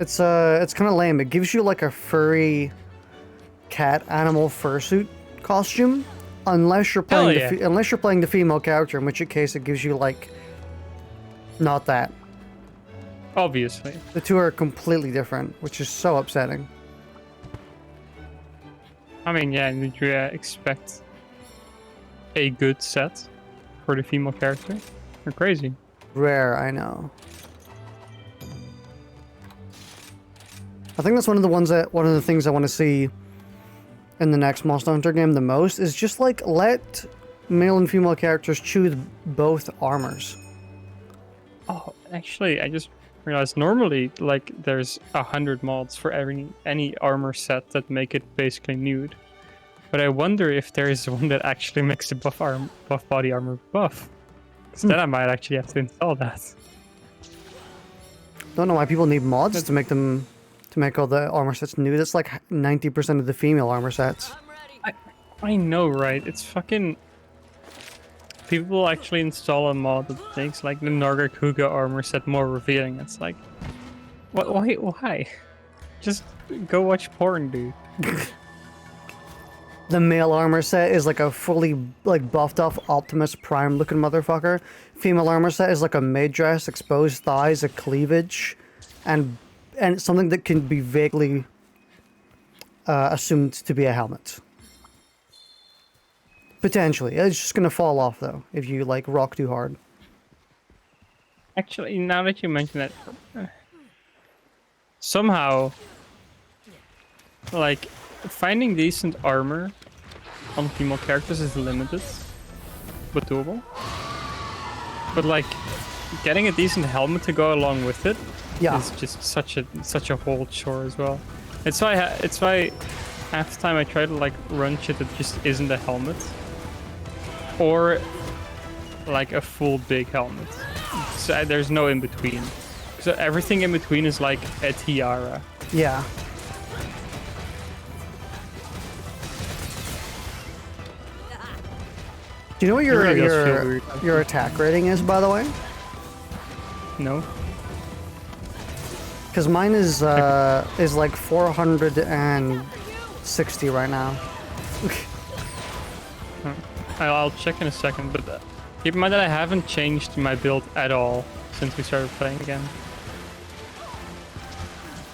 It's kind of lame. It gives you like a furry cat animal fursuit costume, unless you're Hell playing yeah. unless you're playing the female character, in which case it gives you like not that. Obviously. The two are completely different, which is so upsetting. I mean, yeah, did you expect a good set for the female character? You're crazy. Rare, I know. I think that's one of the things I want to see in the next Monster Hunter game the most is just like let male and female characters choose both armors. Oh, actually, I just realized normally like there's 100 mods for any armor set that make it basically nude. But I wonder if there is one that actually makes the buff body armor buff. Because then I might actually have to install that. Don't know why people need mods to make all the armor sets nude. That's like 90% of the female armor sets. I know, right? It's fucking... People actually install a mod that makes like the Nargacuga armor set more revealing. It's like... Why? Just go watch porn, dude. The male armor set is like a fully like buffed up Optimus Prime looking motherfucker. Female armor set is like a mid-dress, exposed thighs, a cleavage, and something that can be vaguely assumed to be a helmet. Potentially. It's just gonna fall off though if you like rock too hard. Actually, now that you mention it, somehow, like, finding decent armor on female characters is limited, but doable. But like, getting a decent helmet to go along with it is just such a whole chore as well. It's why half the time I try to like run shit that just isn't a helmet, or like a full big helmet. So there's no in between. So everything in between is like a tiara. Yeah. Do you know what your attack rating is, by the way? No. Because mine is like 460 right now. I'll check in a second, but keep in mind that I haven't changed my build at all since we started playing again.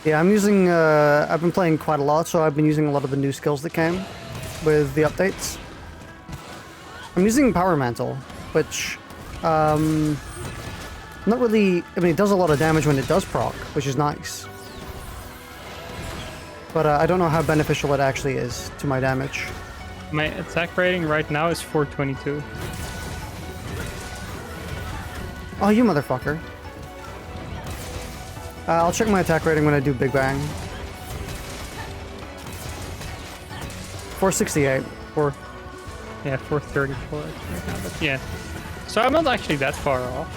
Yeah, I'm using. I've been playing quite a lot, so I've been using a lot of the new skills that came with the updates. I'm using Power Mantle, which, not really. I mean, it does a lot of damage when it does proc, which is nice. But I don't know how beneficial it actually is to my damage. My attack rating right now is 422. Oh, you motherfucker. I'll check my attack rating when I do Big Bang. 468. Yeah, 434 right now, but yeah. So I'm not actually that far off.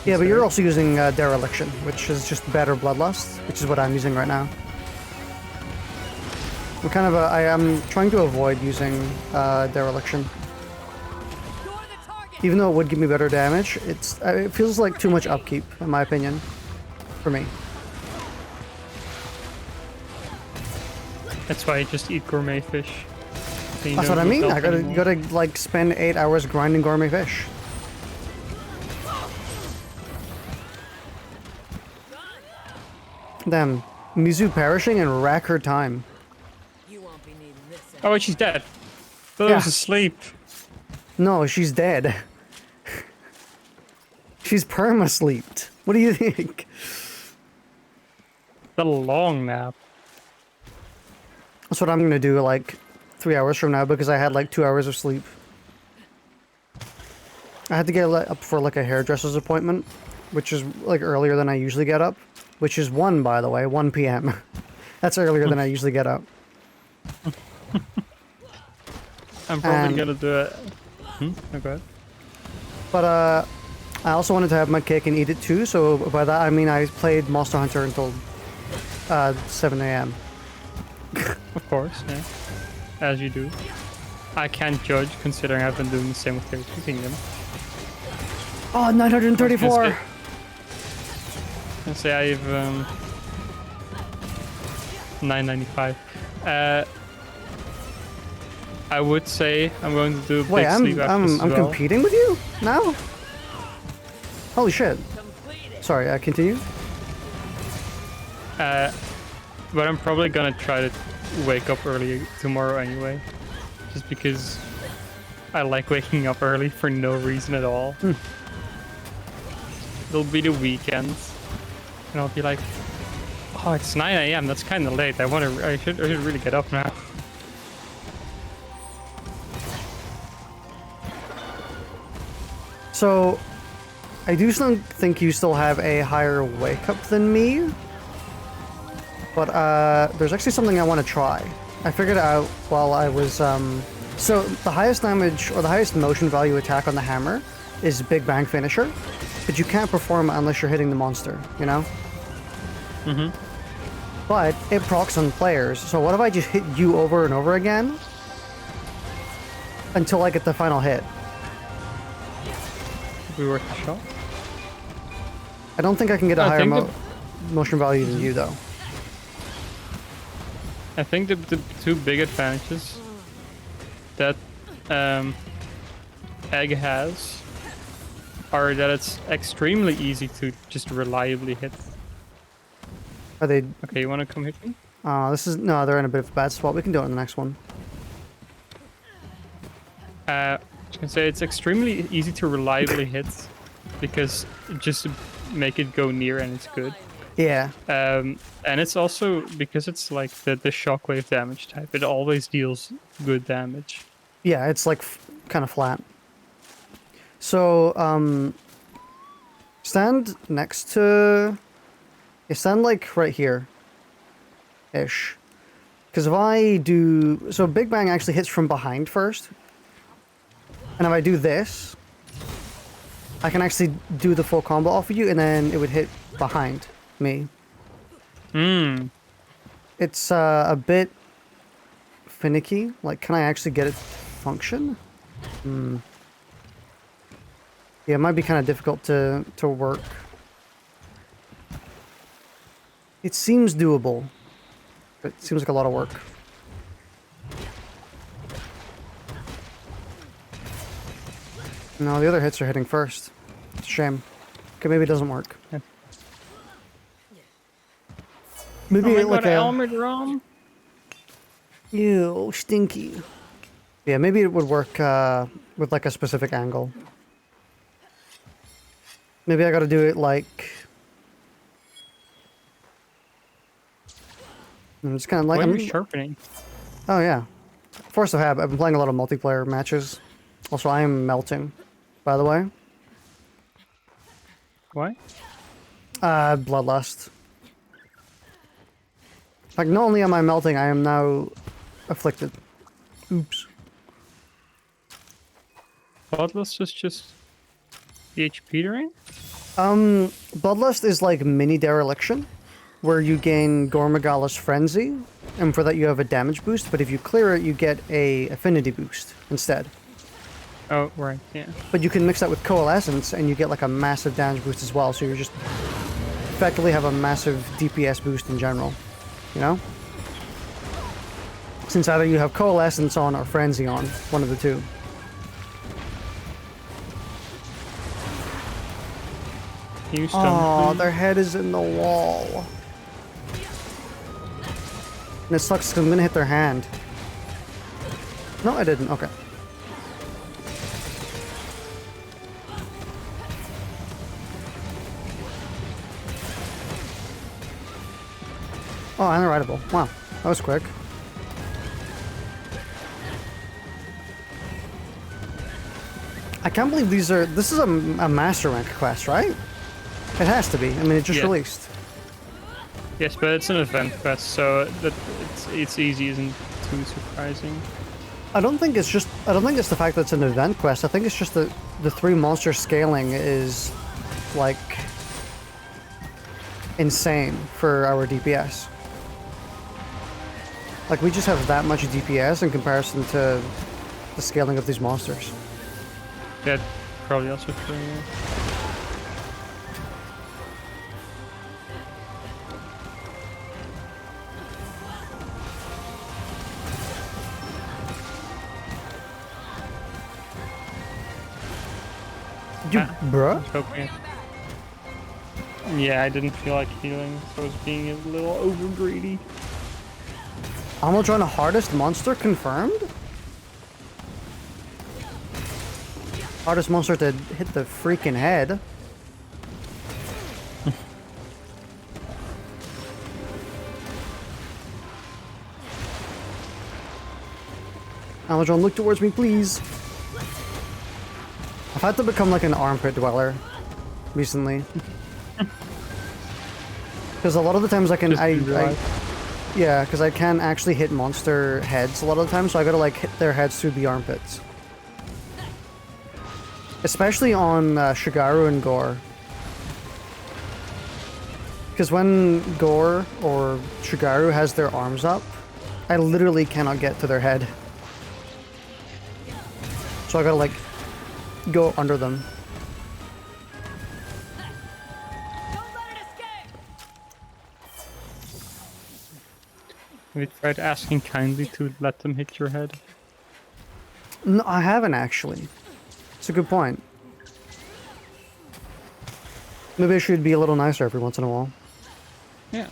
Yeah, but you're also using Dereliction, which is just better Bloodlust, which is what I'm using right now. I am trying to avoid using Dereliction. Even though it would give me better damage, it feels like too much upkeep, in my opinion, for me. That's why I just eat gourmet fish. So that's what I mean. I gotta like spend 8 hours grinding gourmet fish. Damn, Mizu perishing in record time. Oh, wait, she's dead. Thought I was asleep. No, she's dead. She's perma-sleeped. What do you think? The long nap. That's what I'm gonna do like 3 hours from now because I had like 2 hours of sleep. I had to get up for like a hairdresser's appointment, which is like earlier than I usually get up. Which is 1, by the way, 1 p.m. That's earlier than I usually get up. I'm probably gonna do it. Okay. But I also wanted to have my cake and eat it too, so by that I mean I played Monster Hunter until 7 a.m. Of course, yeah. As you do. I can't judge considering I've been doing the same with Tears of the Kingdom. Oh, 934! gonna say I have 995. I would say I'm going to do a big sleep after this as I'm well. competing with you now? Holy shit. Sorry, continue. But I'm probably gonna try to wake up early tomorrow anyway. Just because I like waking up early for no reason at all. It'll be the weekend. And I'll be like, oh, it's 9 AM, that's kinda late. I should really get up now. So, I do still think you still have a higher wake up than me. But there's actually something I want to try. I figured it out while I was so the highest damage or the highest motion value attack on the hammer is Big Bang Finisher, but you can't perform it unless you're hitting the monster, you know? But it procs on players, so what if I just hit you over and over again until I get the final hit? Could be worth a shot. I don't think I can get a higher motion value than you, though. I think the two big advantages that Egg has are that it's extremely easy to just reliably hit. Are they... Okay, you want to come hit me? No, they're in a bit of a bad spot. We can do it in the next one. I can say it's extremely easy to reliably hit because just to make it go near and it's good. Yeah. And it's also because it's like the shockwave damage type. It always deals good damage. Yeah, it's like kind of flat. So, stand next to... You stand like right here. Ish. Because if I do... So Big Bang actually hits from behind first. And if I do this, I can actually do the full combo off of you, and then it would hit behind me. It's a bit finicky. Like, can I actually get it to function? Yeah, it might be kind of difficult to work. It seems doable, but it seems like a lot of work. No, the other hits are hitting first. It's a shame. Okay, maybe it doesn't work. Yeah. Maybe oh my like God, a Elmer Drum. Ew, stinky. Yeah, maybe it would work with like a specific angle. Maybe I gotta do it like... I'm just kind of like... Why are you sharpening? Oh yeah. Force of Habit. I've been playing a lot of multiplayer matches. Also, I am melting, by the way. Why? Bloodlust. Like, not only am I melting, I am now afflicted. Oops. Bloodlust is just the HP drain? Bloodlust is like mini dereliction, where you gain Gormagala's Frenzy, and for that you have a damage boost, but if you clear it, you get a affinity boost instead. Oh, right, yeah. But you can mix that with Coalescence, and you get like a massive damage boost as well, so you're just effectively have a massive DPS boost in general, you know? Since either you have Coalescence on or Frenzy on, one of the two. Oh, their head is in the wall. And it sucks because I'm gonna hit their hand. No, I didn't. Okay. Oh, unwritable. Wow, that was quick. I can't believe these are... This is a master rank quest, right? It has to be. I mean, it just released. Yes, but it's an event quest, so that it's easy isn't too surprising. I don't think it's just... I don't think it's the fact that it's an event quest. I think it's just that the 3 monster scaling is, like, insane for our DPS. Like, we just have that much DPS in comparison to the scaling of these monsters. Yeah, probably also true, yeah. Bruh? Hoping. Yeah, I didn't feel like healing, so I was being a little over greedy. Amazon hardest monster confirmed? Hardest monster to hit the freaking head. Amazon, look towards me, please. I've had to become like an armpit dweller recently. Because a lot of the times yeah, because I can actually hit monster heads a lot of the time, so I gotta like hit their heads through the armpits. Especially on Shigaru and Gore. Because when Gore or Shigaru has their arms up, I literally cannot get to their head. So I gotta like go under them. Have you tried asking kindly to let them hit your head? No, I haven't actually. It's a good point. Maybe I should be a little nicer every once in a while. Yeah.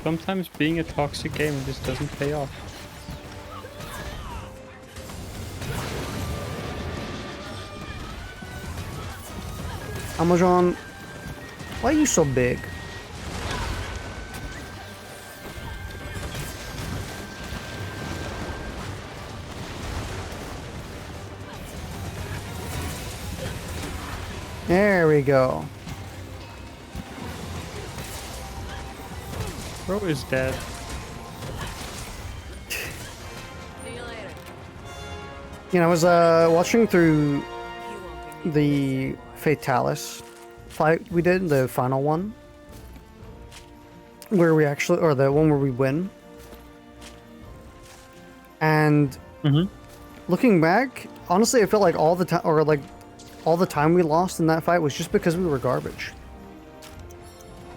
Sometimes being a toxic gamer just doesn't pay off. Amazon, why are you so big? There we go. Bro is dead. You know, I was watching through the Fatalis fight we did, the final one, where we actually, or the one where we win. And looking back, honestly, I felt like all the time, or like all the time we lost in that fight was just because we were garbage.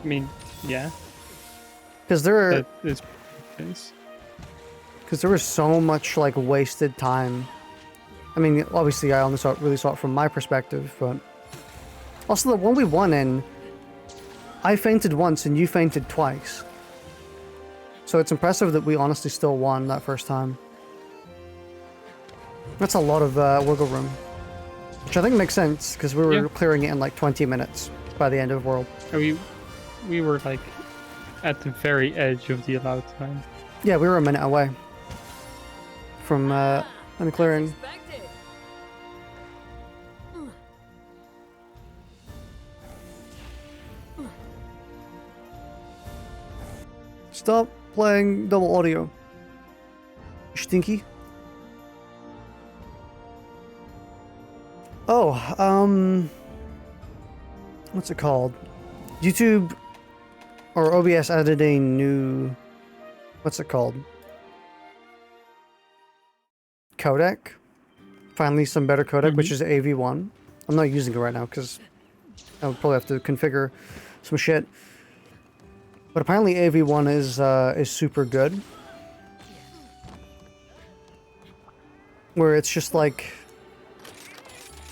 I mean, yeah. Because there That is because there was so much like wasted time. I mean, obviously, I only really saw it from my perspective, but also the one we won in, I fainted once and you fainted twice. So it's impressive that we honestly still won that first time. That's a lot of wiggle room, which I think makes sense because we were clearing it in like 20 minutes by the end of World. We were like at the very edge of the allowed time. Yeah, we were a minute away from unclearing. Stop playing double audio. Stinky. Oh, what's it called? YouTube or OBS added a new, what's it called? Codec. Finally some better codec, which is AV1. I'm not using it right now because I would probably have to configure some shit. But apparently AV1 is super good. Where it's just like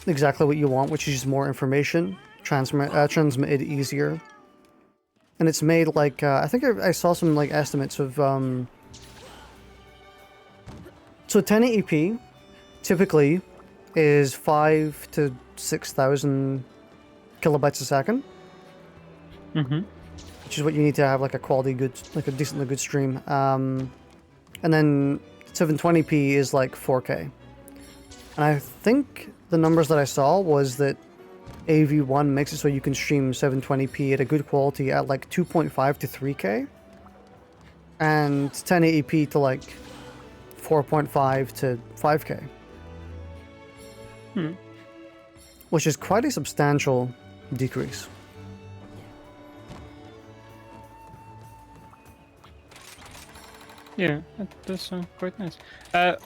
exactly what you want, which is just more information transmitted easier. And it's made like I think I saw some like estimates of so 1080p typically is 5 to 6,000 kilobytes a second. Which is what you need to have like a quality good, like a decently good stream. And then 720p is like 4K. And I think the numbers that I saw was that AV1 makes it so you can stream 720p at a good quality at like 2.5 to 3K. And 1080p to like 4.5 to 5K. Which is quite a substantial decrease. Yeah, that does sound quite nice.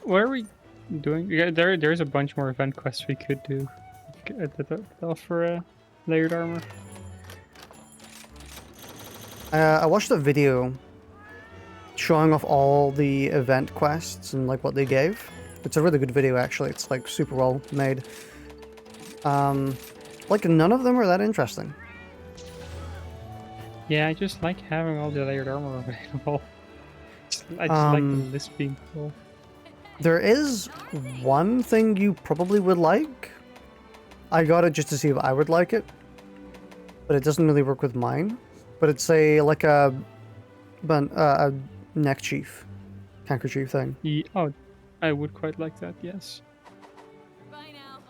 What are we doing? Yeah, there's a bunch more event quests we could do that offer layered armor. I watched a video showing off all the event quests and like what they gave. It's a really good video, actually. It's like super well made. Like none of them are that interesting. Yeah, I just like having all the layered armor available. I just like the list being cool. There is one thing you probably would like. I got it just to see if I would like it, but it doesn't really work with mine. But it's like a neck chief, handkerchief thing. Yeah, oh, I would quite like that. Yes. Bye now.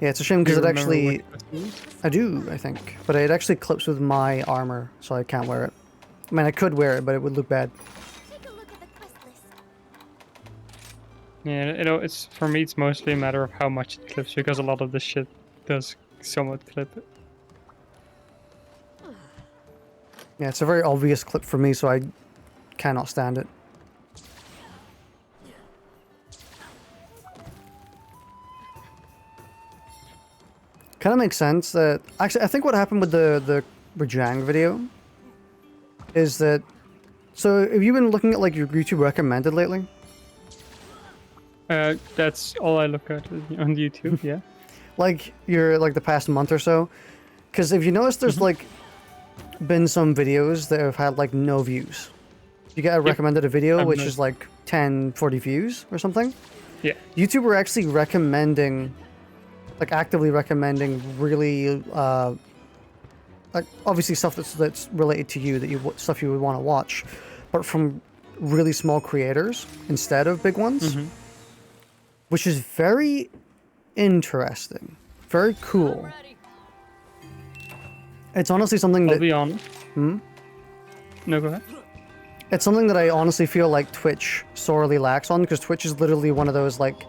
Yeah, it's a shame because it actually. I I do, I think, but it actually clips with my armor, so I can't wear it. I mean, I could wear it, but it would look bad. Take a look at the quest list. Yeah, you know, it's for me. It's mostly a matter of how much it clips because a lot of this shit does somewhat clip it. Yeah, it's a very obvious clip for me, so I cannot stand it. Kind of makes sense that actually I think what happened with the Rajang video is that, so have you been looking at like your YouTube recommended lately? That's all I look at on YouTube. Yeah. Like the past month or so, because if you notice, there's like been some videos that have had like no views. You get a recommended a video which is like 10, 40 views or something. Yeah. YouTube are actually recommending, like actively recommending really like obviously stuff that's related to you, stuff you would want to watch, but from really small creators instead of big ones, which is very interesting, very cool. It's honestly something that I'll be honest. No, go ahead. it's something that I honestly feel like Twitch sorely lacks on, because Twitch is literally one of those like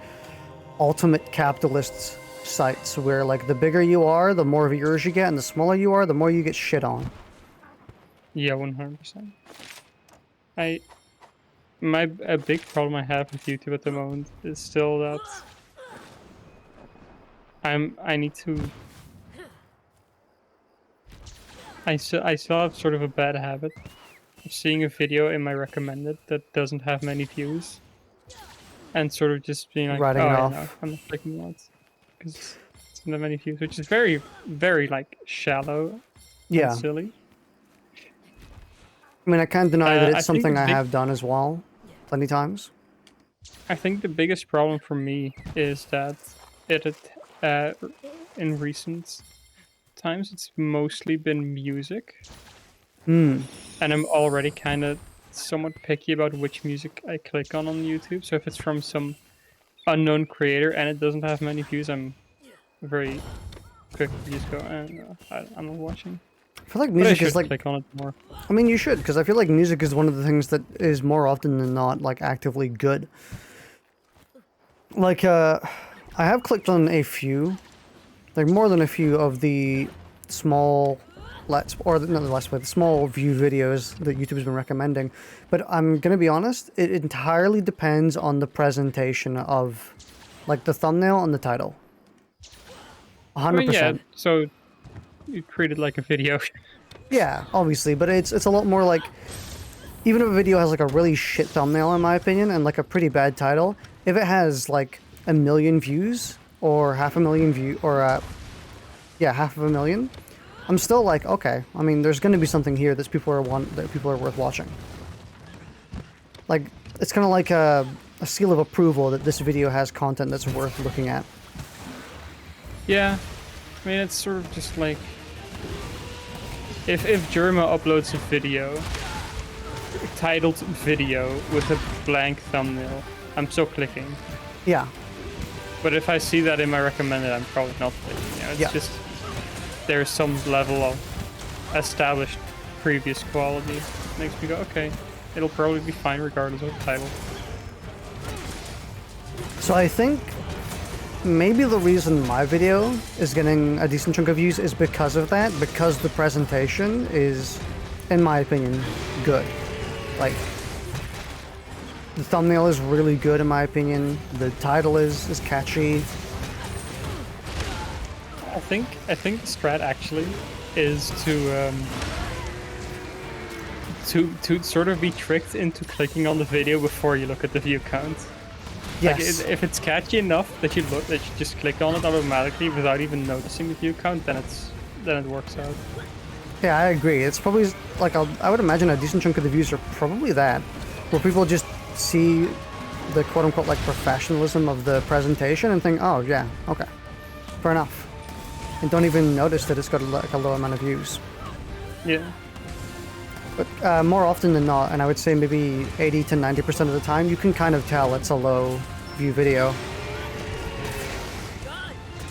ultimate capitalist sites where like the bigger you are, the more viewers you get, and the smaller you are, the more you get shit on. Yeah, 100%. A big problem I have with YouTube at the moment is still that I still have sort of a bad habit of seeing a video in my recommended that doesn't have many views, and sort of just being like, Writing it yeah, off. no, I'm not clicking on it because it doesn't have many views, which is very, very like shallow Yeah. and silly. I mean, I can't deny that I it's think something the I big- have done as well, plenty times. I think the biggest problem for me is that in recent times it's mostly been music, and I'm already kind of somewhat picky about which music I click on YouTube. So if it's from some unknown creator and it doesn't have many views, I'm very quick to just go, I'm not watching. I feel like But I music should is like, click on it more. I mean, you should, because I feel like music is one of the things that is more often than not like actively good. Like, I have clicked on a few, like more than a few of the small the small view videos that YouTube has been recommending. But I'm gonna be honest, it entirely depends on the presentation of, like, the thumbnail and the title. 100%. Yeah, so you treat it like a video. Yeah, obviously, but it's a lot more like, even if a video has like a really shit thumbnail in my opinion and like a pretty bad title, if it has like 1 million views or 500,000 views or half of a million, I'm still like, okay, I mean, there's going to be something here that people are worth watching. Like, it's kind of like a seal of approval that this video has content that's worth looking at. Yeah, I mean, it's sort of just like if Jerma uploads a video titled video with a blank thumbnail, I'm still clicking. Yeah. But if I see that in my recommended, I'm probably not clicking. You know, it's just there's some level of established previous quality. Makes me go, okay, it'll probably be fine regardless of the title. So I think maybe the reason my video is getting a decent chunk of views is because of that, because the presentation is, in my opinion, good. Like, the thumbnail is really good in my opinion, the title is catchy. I think the strat actually is to sort of be tricked into clicking on the video before you look at the view count. Like, Yes. if it's catchy enough that you just click on it automatically without even noticing the view count, then it works out. Yeah, I agree. It's probably like I would imagine a decent chunk of the views are probably that, where people just see the quote-unquote like professionalism of the presentation and think, oh yeah, okay, fair enough, and don't even notice that it's got like a low amount of views. Yeah. But more often than not, and I would say maybe 80 to 90% of the time, you can kind of tell it's a low view video,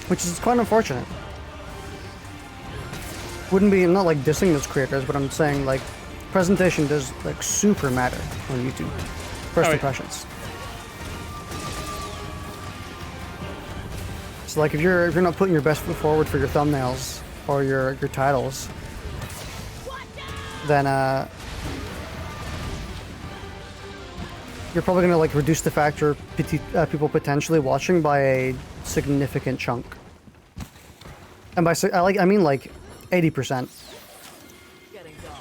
which is quite unfortunate. Wouldn't be, I'm not like dissing those creators, but I'm saying like presentation does like super matter on YouTube. First impressions. So like if you're not putting your best foot forward for your thumbnails or your titles, then you're probably gonna like reduce the factor people potentially watching by a significant chunk. And by I mean like 80%.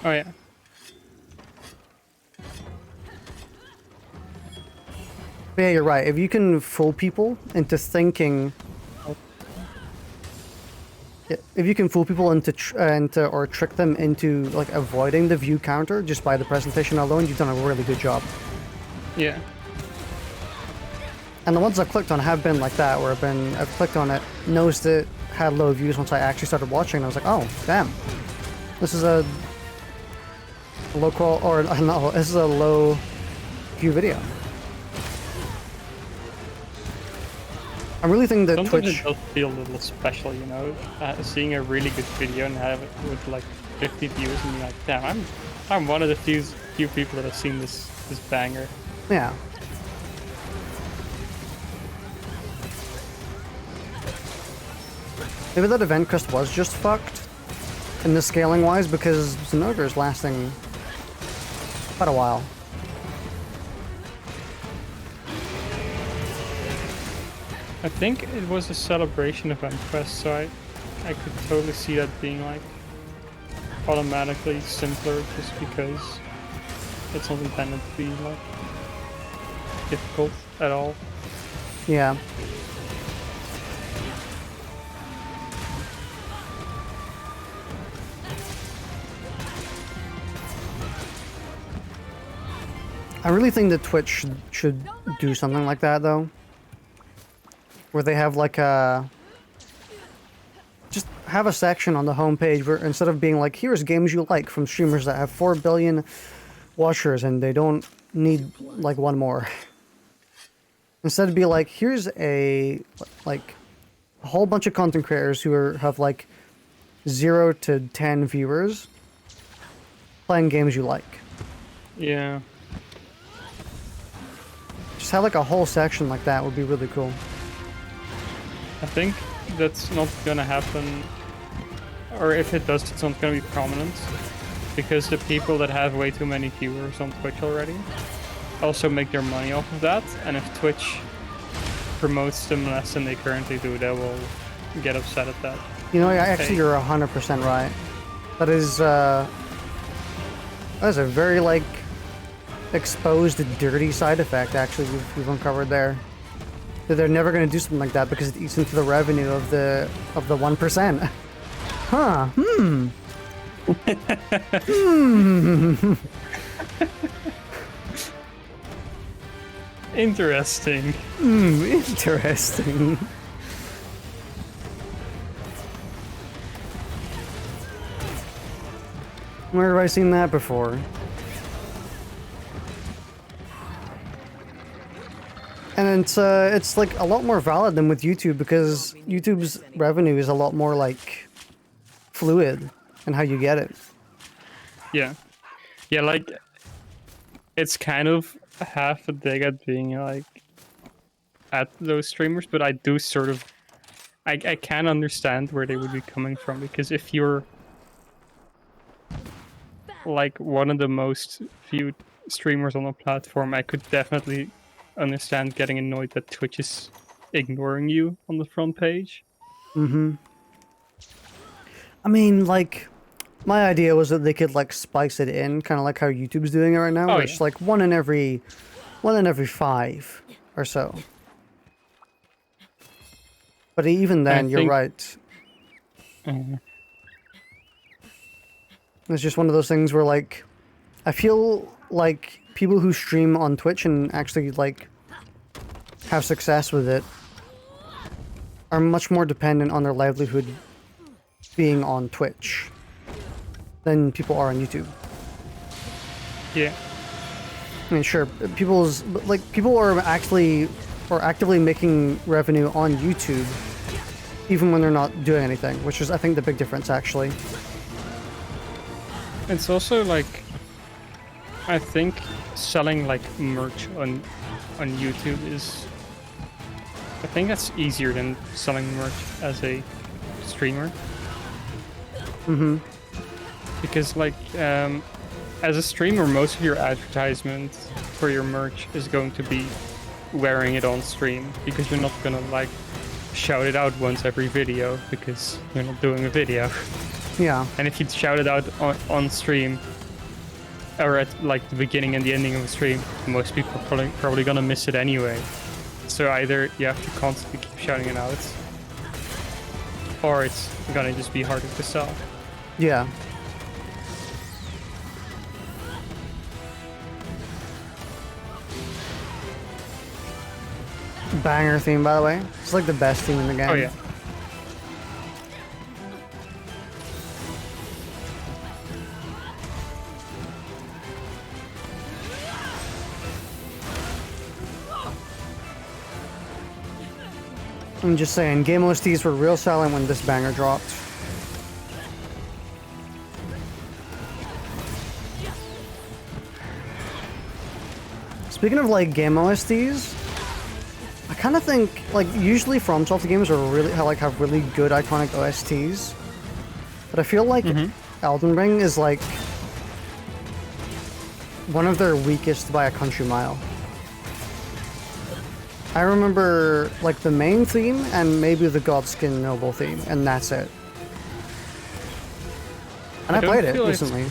Oh yeah. But yeah, you're right. If you can fool people into thinking, if you can fool people into or trick them into like avoiding the view counter just by the presentation alone, you've done a really good job. Yeah. And the ones I've clicked on have been like that, where I've clicked on it, noticed it had low views once I actually started watching, and I was like, oh, damn. This is a low qual, or no, this is a low view video. I really think that Sometimes Twitch... it does feel a little special, you know, seeing a really good video and have it with like 50 views and be like, damn, I'm one of the few people that have seen this banger. Yeah. Maybe that event crest was just fucked in the scaling wise, because Zinogre is lasting quite a while. I think it was a celebration event quest, so I could totally see that being like automatically simpler just because it's not intended to be like difficult at all. Yeah. I really think that Twitch should do something like that, though. Where they have like just have a section on the homepage where instead of being like, here's games you like from streamers that have 4 billion watchers and they don't need like one more. Instead it'd be like, here's a whole bunch of content creators who have like 0 to 10 viewers playing games you like. Yeah. Just have like a whole section like that would be really cool. I think that's not gonna happen, or if it does, it's not gonna be prominent, because the people that have way too many viewers on Twitch already also make their money off of that, and if Twitch promotes them less than they currently do, they will get upset at that. You know, actually you're 100% right. That is a very like exposed dirty side effect actually we've uncovered there. That they're never going to do something like that because it eats into the revenue of the 1%. Huh. Interesting. Interesting. Where have I seen that before? And it's like a lot more valid than with YouTube, because YouTube's revenue is a lot more like fluid in how you get it. Yeah. Yeah, like it's kind of half a dig at being like at those streamers, but I do sort of I can understand where they would be coming from, because if you're like one of the most viewed streamers on the platform, I could definitely understand getting annoyed that Twitch is ignoring you on the front page. I mean, like, my idea was that they could like spice it in, kind of like how YouTube's doing it right now, where it's like one in every 5 or so. But even then, you're think- right. Uh, It's just one of those things where, like, I feel like people who stream on Twitch and actually, like, have success with it are much more dependent on their livelihood being on Twitch than people are on YouTube. yeah. I mean, sure, people are actively making revenue on YouTube even when they're not doing anything, which is, I think, the big difference, actually. It's also like, I think selling like merch on YouTube is, I think that's easier than selling merch as a streamer. Mm-hmm. Because like, as a streamer, most of your advertisement for your merch is going to be wearing it on stream, because you're not gonna like shout it out once every video because you're not doing a video. Yeah. And if you shout it out on stream, or at like the beginning and the ending of the stream, most people are probably gonna miss it anyway. So either you have to constantly keep shouting it out, or it's gonna just be harder to sell. Yeah. Banger theme, by the way. It's like the best theme in the game. Oh yeah. I'm just saying, game OSTs were real silent when this banger dropped. Speaking of like game OSTs, I kind of think like usually FromSoft games are really have really good iconic OSTs, but I feel like Elden Ring is like one of their weakest by a country mile. I remember like the main theme and maybe the Godskin Noble theme, and that's it. And I played it recently.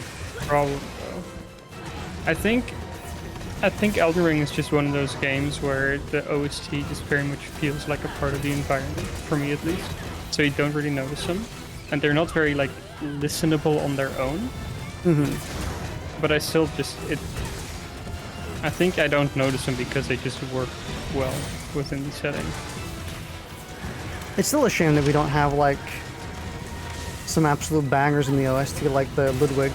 Problem though. I think Elden Ring is just one of those games where the OST just very much feels like a part of the environment, for me at least. So you don't really notice them, and they're not very like listenable on their own. But I still I think I don't notice them because they just work well within the setting. It's still a shame that we don't have like some absolute bangers in the OST, like the Ludwig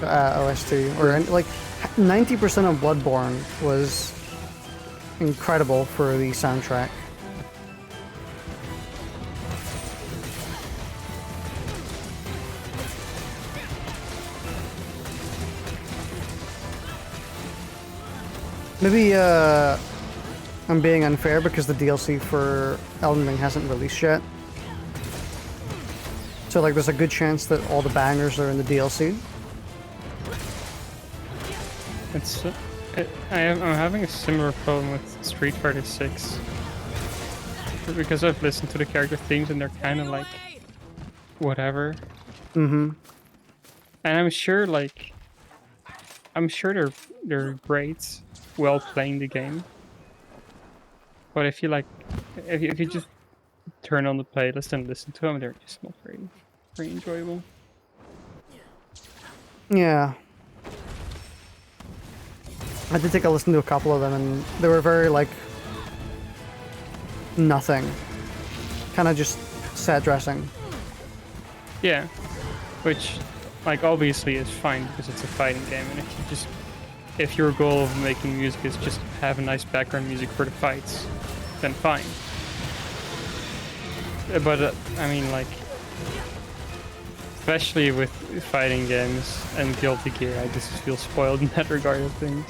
OST, or like 90% of Bloodborne was incredible for the soundtrack. Maybe I'm being unfair because the DLC for Elden Ring hasn't released yet. So like there's a good chance that all the bangers are in the DLC. I'm having a similar problem with Street Fighter 6. Because I've listened to the character themes and they're kind of like whatever. And I'm sure they're great while playing the game. But I feel like if you just turn on the playlist and listen to them, they're just not very enjoyable. Yeah. I did take a listen to a couple of them and they were very like nothing. Kind of just set dressing. Yeah. Which like obviously is fine because it's a fighting game, and if your goal of making music is just have a nice background music for the fights, then fine. But I mean, like, especially with fighting games and Guilty Gear, I just feel spoiled in that regard of things.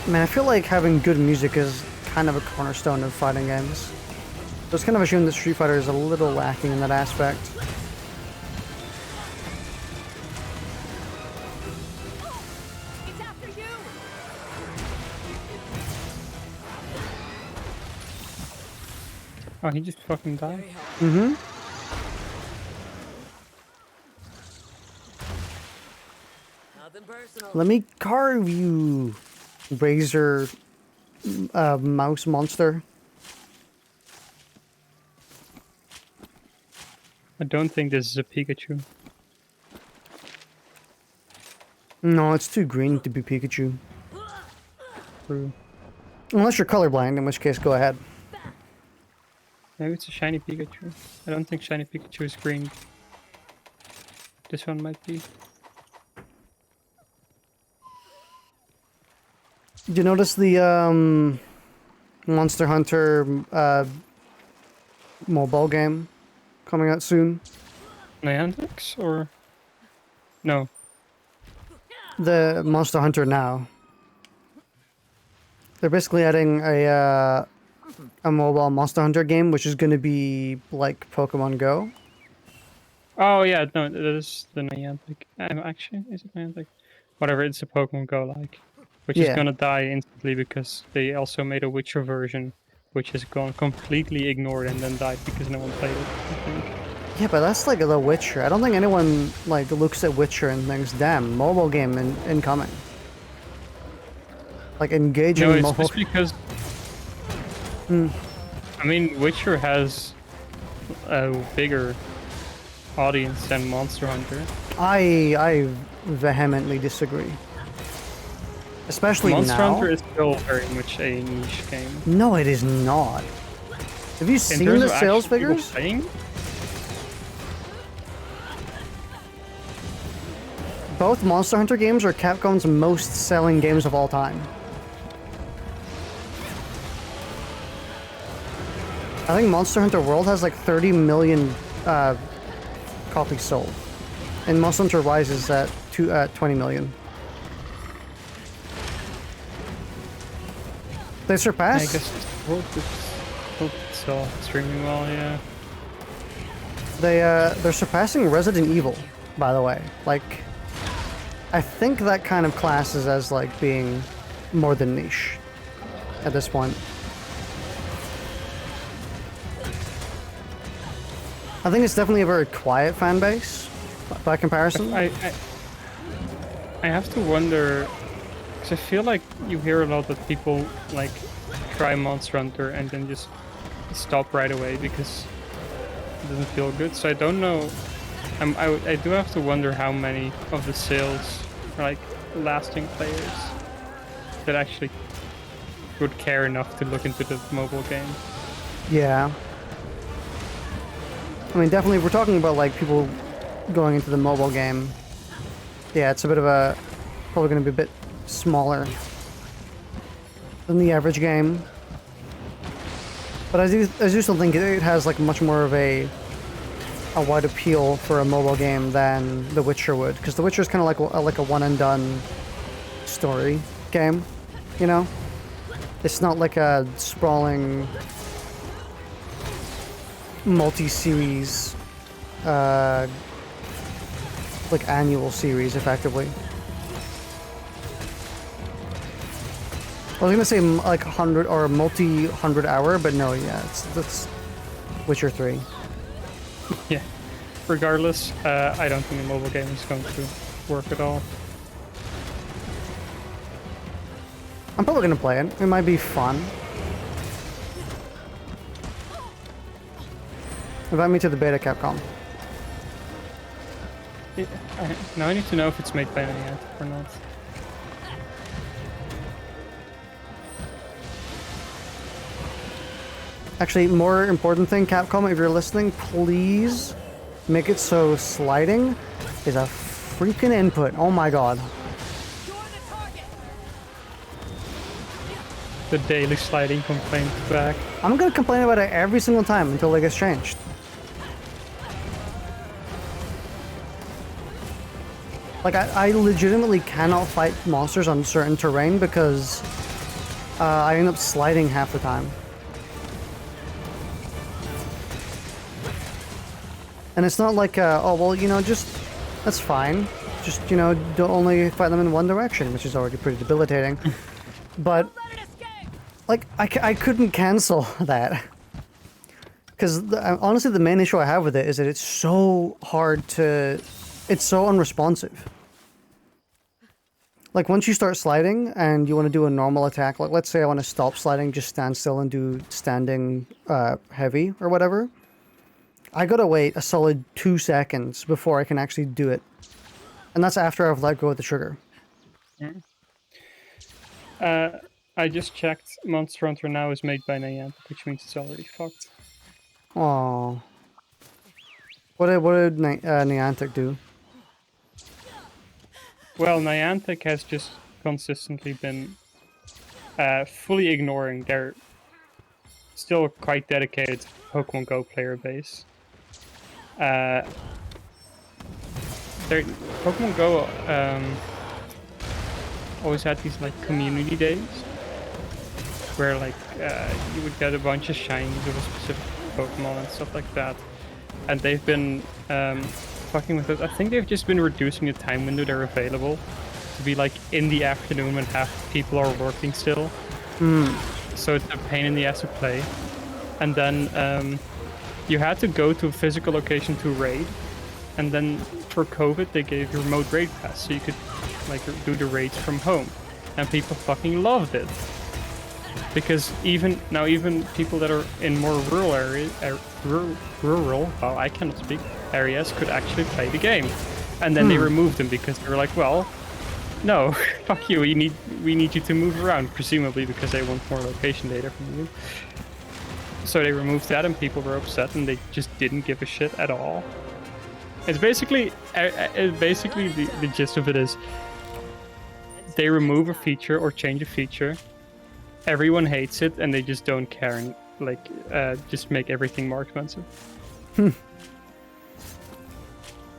Man, I feel like having good music is kind of a cornerstone of fighting games. So it's kind of a shame that Street Fighter is a little lacking in that aspect. It's after you. Oh, he just fucking died. Nothing personal. Let me carve you, Razor mouse monster. I don't think this is a Pikachu. No, it's too green to be Pikachu. True. Unless you're colorblind, in which case, go ahead. Maybe it's a shiny Pikachu. I don't think shiny Pikachu is green. This one might be. Did you notice the Monster Hunter mobile game coming out soon? Niantic's or no? The Monster Hunter Now. They're basically adding a mobile Monster Hunter game, which is going to be like Pokemon Go. Oh yeah, no, that is the Niantic. Actually, is it Niantic? Whatever, it's a Pokemon Go like, which is Yeah. gonna die instantly because they also made a Witcher version, which has gone completely ignored and then died because no one played it. I think. Yeah, but that's like The Witcher. I don't think anyone like looks at Witcher and thinks, "Damn, mobile game incoming." Like engaging No, it's mobile. just because. I mean, Witcher has a bigger audience than Monster Hunter. I vehemently disagree. Especially Monster now. Hunter is still very much a niche game. No, it is not. Have you In seen terms the of sales actual people figures? playing, Both Monster Hunter games are Capcom's most selling games of all time. I think Monster Hunter World has like 30 million copies sold. And Monster Hunter Rise is at 20 million. They I surpassed. guess hope it's all streaming well, yeah. They're surpassing Resident Evil, by the way. Like, I think that kind of classes as like being more than niche at this point. I think it's definitely a very quiet fan base by comparison. I have to wonder, because I feel like you hear a lot of people like try Monster Hunter and then just stop right away because it doesn't feel good. So I don't know. I do have to wonder how many of the sales are like lasting players that actually would care enough to look into the mobile game. Yeah. I mean, definitely, if we're talking about like people going into the mobile game, yeah, it's a bit of a probably going to be a bit smaller than the average game. But I do still think it has like much more of a wide appeal for a mobile game than The Witcher would, because The Witcher is kind of like a one and done story game, you know? It's not like a sprawling multi-series like annual series effectively. I was gonna say like 100 or multi-100 hour, but no, yeah, that's Witcher 3. Yeah. Regardless, I don't think a mobile game is going to work at all. I'm probably gonna play it. It might be fun. Invite me to the beta, Capcom. Now I need to know if it's made by Niantic or not. Actually, more important thing, Capcom, if you're listening, please make it so sliding is a freaking input. Oh my god. You're the target. The daily sliding complaint back. I'm gonna complain about it every single time until it gets changed. Like, I legitimately cannot fight monsters on certain terrain because I end up sliding half the time. And it's not like, oh, well, you know, just, that's fine. Just, you know, don't only fight them in one direction, which is already pretty debilitating. But, Let it escape. like, I couldn't cancel that. Because, honestly, the main issue I have with it is that it's so hard to... It's so unresponsive. Like, once you start sliding and you want to do a normal attack, like, let's say I want to stop sliding, just stand still and do standing heavy or whatever. I gotta wait a solid 2 seconds before I can actually do it. And that's after I've let go of the trigger. I just checked. Monster Hunter now is made by Niantic, which means it's already fucked. Oh. What did Niantic do? Well, Niantic has just consistently been fully ignoring their still quite dedicated Pokemon Go player base. Their Pokemon Go always had these like community days where like you would get a bunch of shinies of a specific Pokemon and stuff like that. And they've been fucking with it. I think they've just been reducing the time window they're available to be like in the afternoon when half people are working still. So it's a pain in the ass to play. And then you had to go to a physical location to raid. And then for COVID, they gave you remote raid pass, so you could like do the raids from home. And people fucking loved it. Because even people that are in more rural areas, wow, I cannot speak, areas could actually play the game. And then they removed them because they were like, well, no, fuck you, we need you to move around, presumably because they want more location data from you. So they removed that and people were upset and they just didn't give a shit at all. It's basically, the gist of it is, they remove a feature or change a feature, everyone hates it and they just don't care and like just make everything more expensive.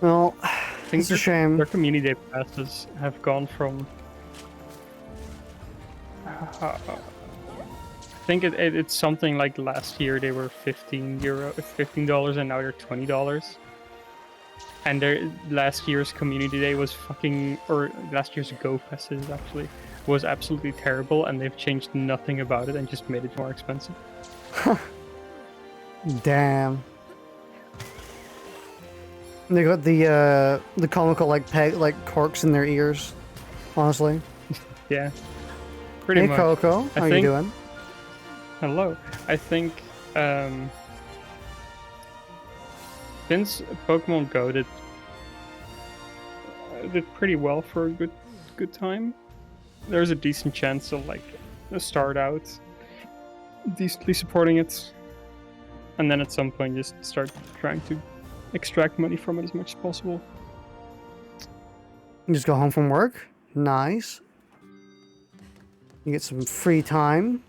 Well, I think it's a shame. Their community passes have gone from I think it's something like last year they were $15 and now they're $20. And their last year's community day was last year's Go passes actually was absolutely terrible, and they've changed nothing about it and just made it more expensive. Damn. They got the comical like corks in their ears. Honestly. Yeah. Pretty much. Hey Coco, how you doing? Hello. I think since Pokemon Go did pretty well for a good time, there's a decent chance of like start out decently supporting it, and then at some point just start trying to extract money from it as much as possible. You just go home from work. Nice. You get some free time.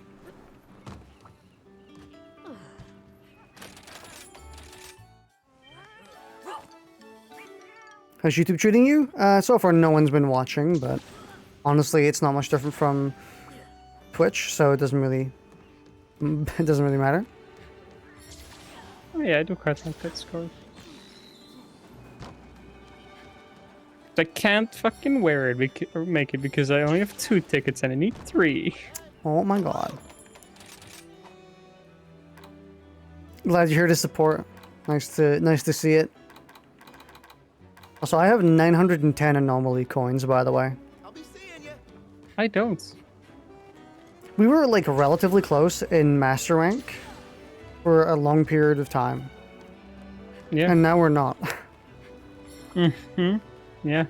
How's YouTube treating you? So far, no one's been watching, but honestly, it's not much different from Twitch, so it doesn't really matter. Oh yeah, I do quite like that scarf. I can't fucking wear it or make it because I only have 2 tickets and I need 3. Oh my god. Glad you're here to support. Nice to see it. Also, I have 910 anomaly coins, by the way. I'll be seeing you. I don't. We were like relatively close in Master Rank for a long period of time. Yeah. And now we're not. Yeah.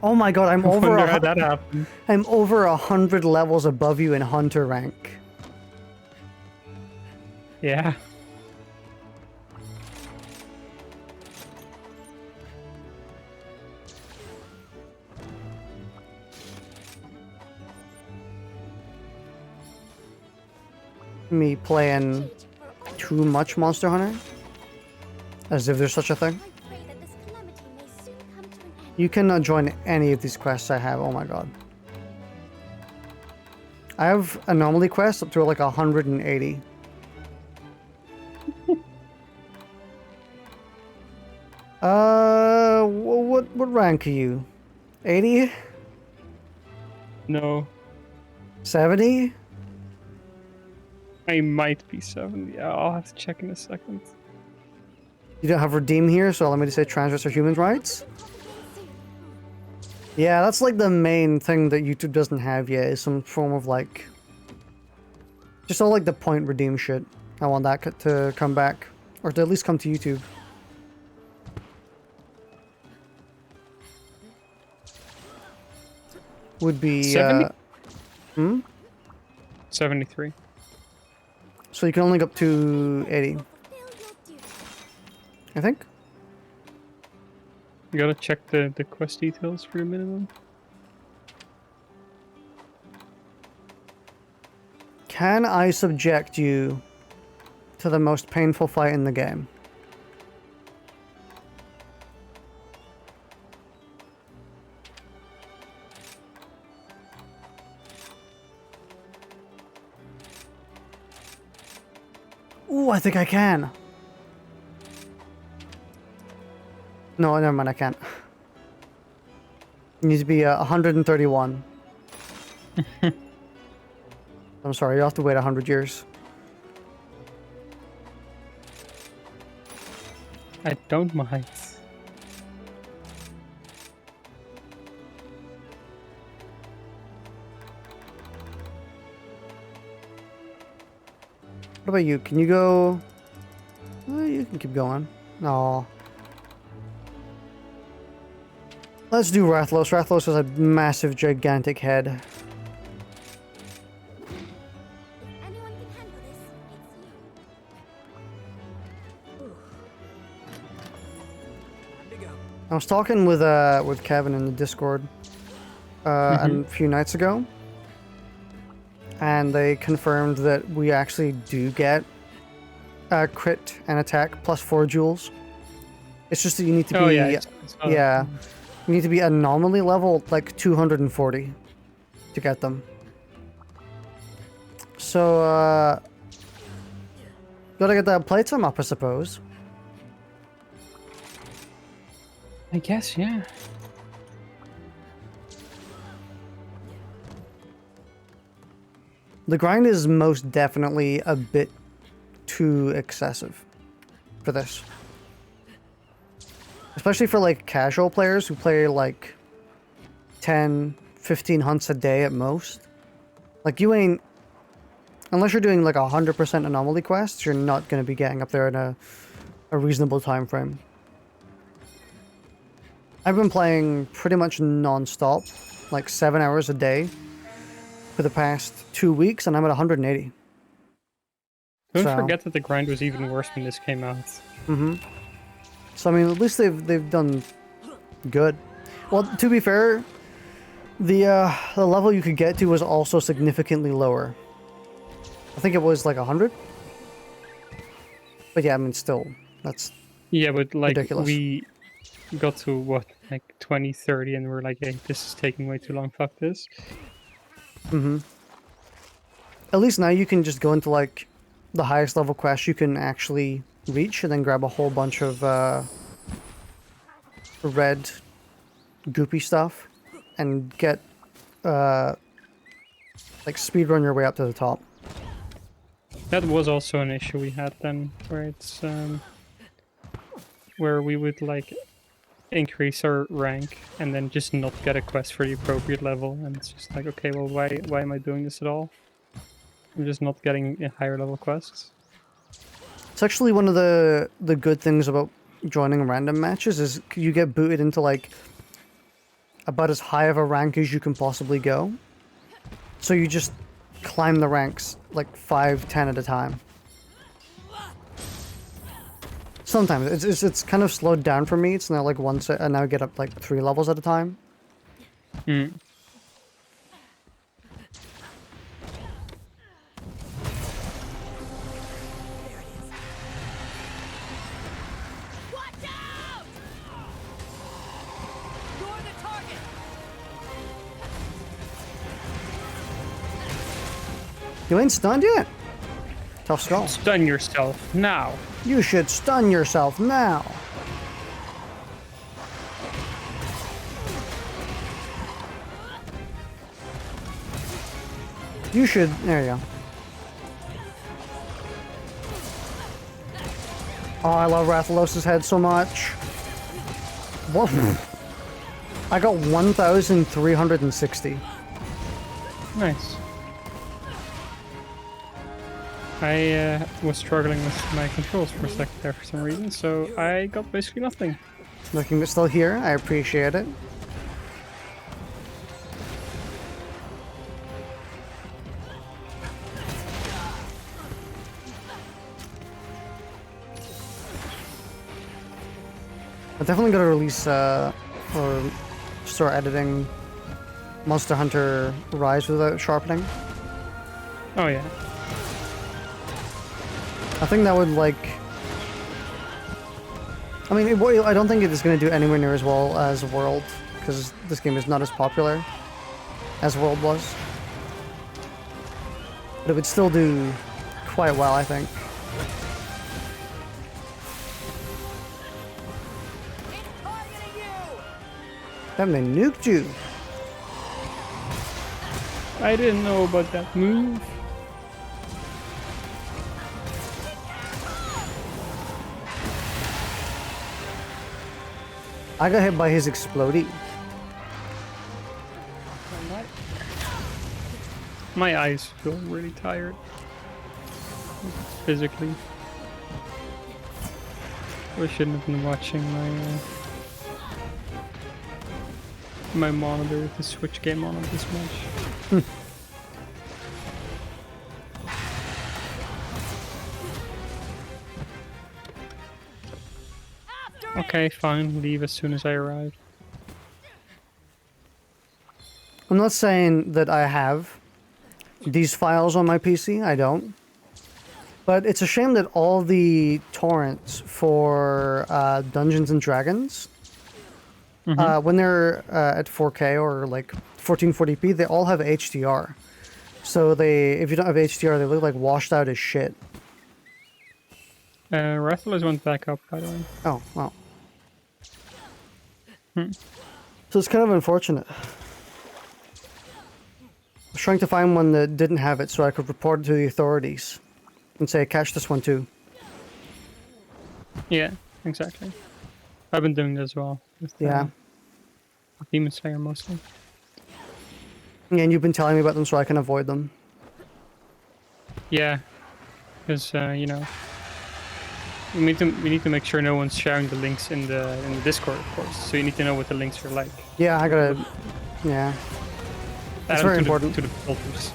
Oh my god, I'm over Wonder how that happened. I'm over 100 levels above you in Hunter rank. Yeah. Me playing too much Monster Hunter? As if there's such a thing. You can join any of these quests I have. Oh my god. I have anomaly quests up to like 180. What rank are you? 80? No. 70? I might be 70. I'll have to check in a second. You don't have redeem here, so allow me to say transvest or human rights? Yeah, that's like the main thing that YouTube doesn't have yet, is some form of like... Just all like the point redeem shit. I want that to come back. Or to at least come to YouTube. would be 70? 73. so you can only go up to 80, I think. You gotta check the quest details for the minimum. Can I subject you to the most painful fight in the game? Ooh, I think I can. No, never mind, I can't. You need to be 131. I'm sorry, you have to wait 100 years. I don't mind. What about you? Can you go? You can keep going. No. Let's do Rathalos. Rathalos has a massive, gigantic head. Anyone can handle this. It's you. Time to go. I was talking with Kevin in the Discord a few nights ago, and they confirmed that we actually do get crit and attack plus 4 joules. It's just that you need to be you need to be anomaly level like 240 to get them. So gotta get that playtime up, I suppose. I guess, yeah. The grind is most definitely a bit too excessive for this. Especially for like casual players who play like 10, 15 hunts a day at most. Like you ain't, unless you're doing like 100% anomaly quests, you're not going to be getting up there in a reasonable time frame. I've been playing pretty much non-stop, like 7 hours a day for the past 2 weeks, and I'm at 180. Don't forget that the grind was even worse when this came out. Mm-hmm. So I mean, at least they've done good. Well, to be fair, the level you could get to was also significantly lower. I think it was like 100. But yeah, I mean, still, that's but like ridiculous. We got to what, like 20, 30, and we're like, hey, this is taking way too long. Fuck this. Mm-hmm. At least now you can just go into like the highest level quest you can actually reach, and then grab a whole bunch of red goopy stuff, and get like speedrun your way up to the top. That was also an issue we had then, where it's where we would like increase our rank and then just not get a quest for the appropriate level, and it's just like, okay, well, why am I doing this at all? I'm just not getting higher level quests. It's actually one of the good things about joining random matches is you get booted into like about as high of a rank as you can possibly go. So you just climb the ranks like 5, 10 at a time. Sometimes it's kind of slowed down for me. It's now like I now get up like 3 levels at a time. Mm. Watch out! You're the target. You ain't stunned yet? Tough skull. Stun yourself now. You should stun yourself now. You should. There you go. Oh, I love Rathalos' head so much. What? I got 1,360. Nice. I was struggling with my controls for a second there for some reason, so I got basically nothing. Looking still here. I appreciate it. I'm definitely gonna release or start editing Monster Hunter Rise without sharpening. Oh yeah. I think that would like. I mean, I don't think it is going to do anywhere near as well as World, because this game is not as popular as World was. But it would still do quite well, I think. Damn, they nuked you! I didn't know about that move. I got hit by his explodey. My eyes feel really tired. Physically. I shouldn't have been watching my monitor with the Switch game on it this much. Okay, fine. Leave as soon as I arrive. I'm not saying that I have these files on my PC, I don't. But it's a shame that all the torrents for Dungeons and Dragons, when they're at 4K or like 1440p, they all have HDR. So if you don't have HDR, they look like washed out as shit. Rathalos went back up, by the way. Oh, wow. So it's kind of unfortunate. I was trying to find one that didn't have it so I could report it to the authorities and say, catch this one too. Yeah, exactly. I've been doing that as well. With, Yeah. Demon Slayer mostly. Yeah, and you've been telling me about them so I can avoid them. Yeah, because you know, we need to make sure no one's sharing the links in the Discord, of course. So you need to know what the links are like. Yeah, I gotta. Yeah. That's Add very them important. to the filters.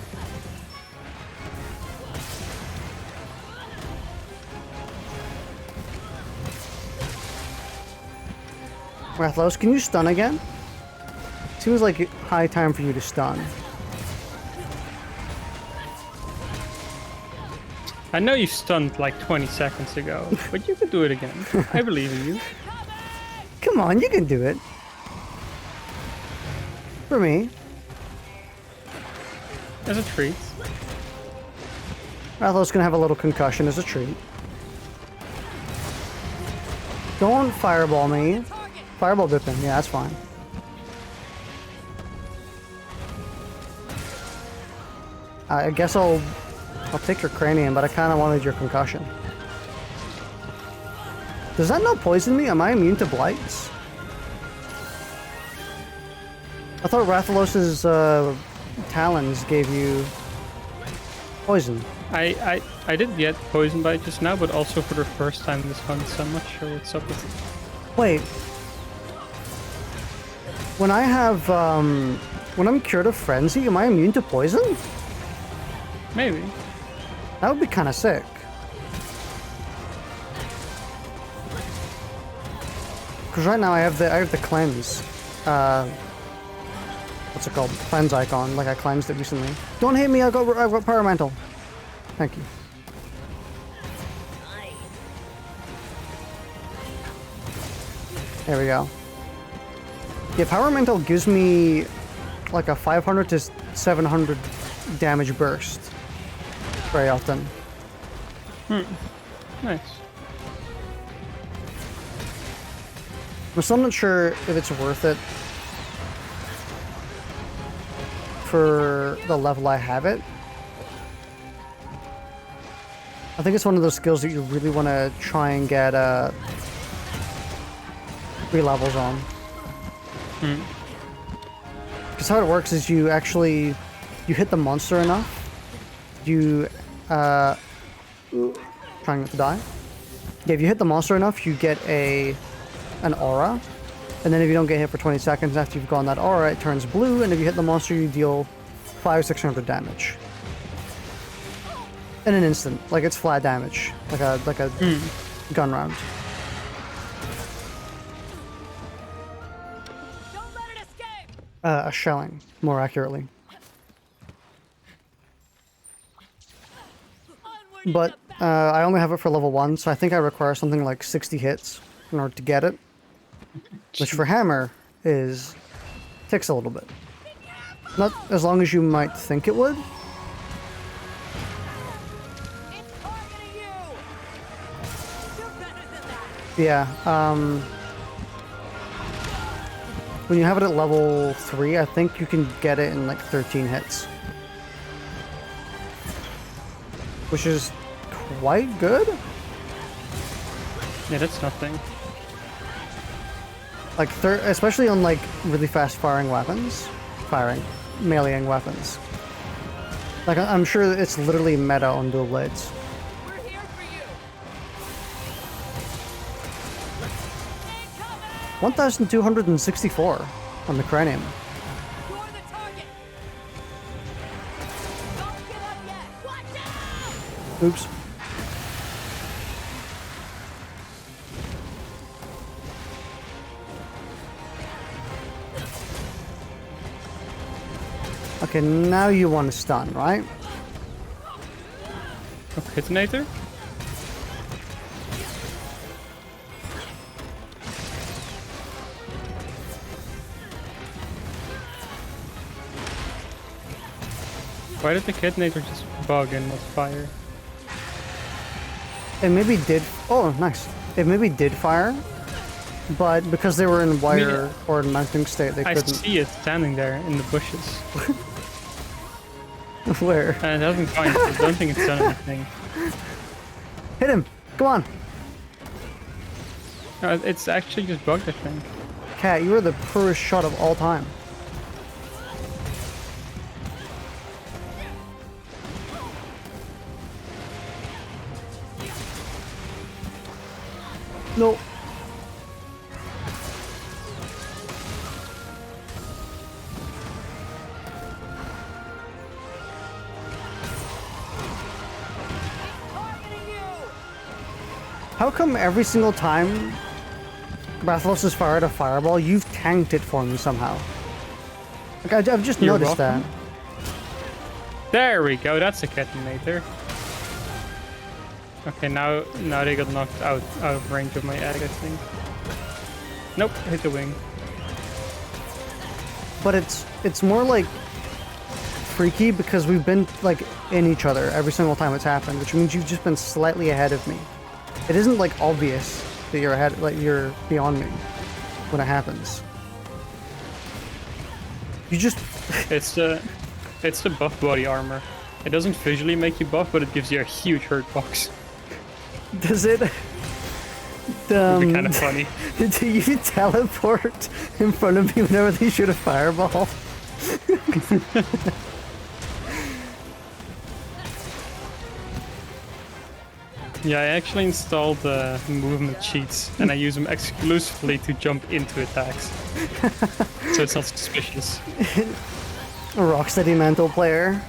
Rathalos, can you stun again? Seems like high time for you to stun. I know you stunned like 20 seconds ago, but you can do it again. I believe in you. Come on, you can do it. For me. As a treat. Rathalos gonna have a little concussion as a treat. Don't fireball me. Fireball Bipin, yeah, that's fine. I guess I'll take your cranium, but I kind of wanted your concussion. Does that not poison me? Am I immune to blights? I thought Rathalos's talons gave you poison. I did get poison bite just now, but also for the first time this hunt, so I'm not sure what's up with it. Wait. When I have, when I'm cured of frenzy, am I immune to poison? Maybe. That would be kind of sick. Because right now I have the cleanse. What's it called? Cleanse icon. Like I cleansed it recently. Don't hit me! I've got Pyromantle. Thank you. There we go. Yeah, Pyromantle gives me like a 500 to 700 damage burst very often. Nice. I'm still not sure if it's worth it for the level I have it. I think it's one of those skills that you really want to try and get 3 levels on. Because how it works is you hit the monster enough, you trying not to die. Yeah, if you hit the monster enough, you get an aura, and then if you don't get hit for 20 seconds after you've gone that aura, it turns blue, and if you hit the monster, you deal 500-600 damage in an instant. Like it's flat damage, like a gun round. A shelling, more accurately. But I only have it for level 1, so I think I require something like 60 hits in order to get it. Which for hammer takes a little bit. Not as long as you might think it would. It's targeting you. You're better than that. Yeah, when you have it at level 3, I think you can get it in like 13 hits. Which is quite good. Yeah, that's nothing. Like, especially on like really fast meleeing weapons. Like, I'm sure it's literally meta on dual blades. We're here for you. 1,264 on the cranium. You're the target. Don't give up yet. Watch out! Oops. Okay, now you want to stun, right? Okay, detonator. Why did the detonator just bug and not fire? It maybe did. Oh, nice. It maybe did fire, but because they were in wire or in mounting state, they I couldn't. see it standing there in the bushes. Where? And it hasn't fired. I don't think it's done anything. Hit him! Come on! No, it's actually just bugged, I think. Cat, you are the poorest shot of all time. No. Targeting you. How come every single time Rathalos has fired a fireball, you've tanked it for me somehow? Like, I've just You're noticed welcome. that. There we go, that's a detonator. Okay, now they got knocked out of range of my egg, I think. Nope, hit the wing. But it's more like freaky because we've been like in each other every single time it's happened, which means you've just been slightly ahead of me. It isn't like obvious that you're ahead, like you're beyond me when it happens. You just It's the buff body armor. It doesn't visually make you buff, but it gives you a huge hurt box. does it? It'd be kind of funny. Do you teleport in front of me whenever they shoot a fireball? Yeah, I actually installed movement cheats, and I use them exclusively to jump into attacks. So it's not suspicious. A Rocksteady mental player.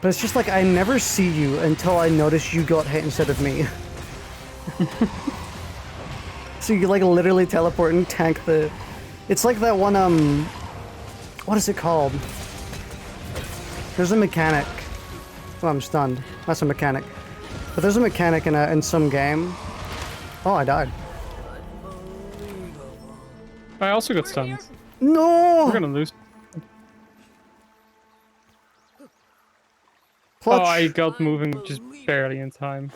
But it's just like I never see you until I notice you got hit instead of me. So you like literally teleport and tank the... It's like that one, what is it called? There's a mechanic. Oh, I'm stunned. That's a mechanic. But there's a mechanic in some game. Oh, I died. I also got stunned. No! We're gonna lose. Clutch. Oh, I got moving just barely in time.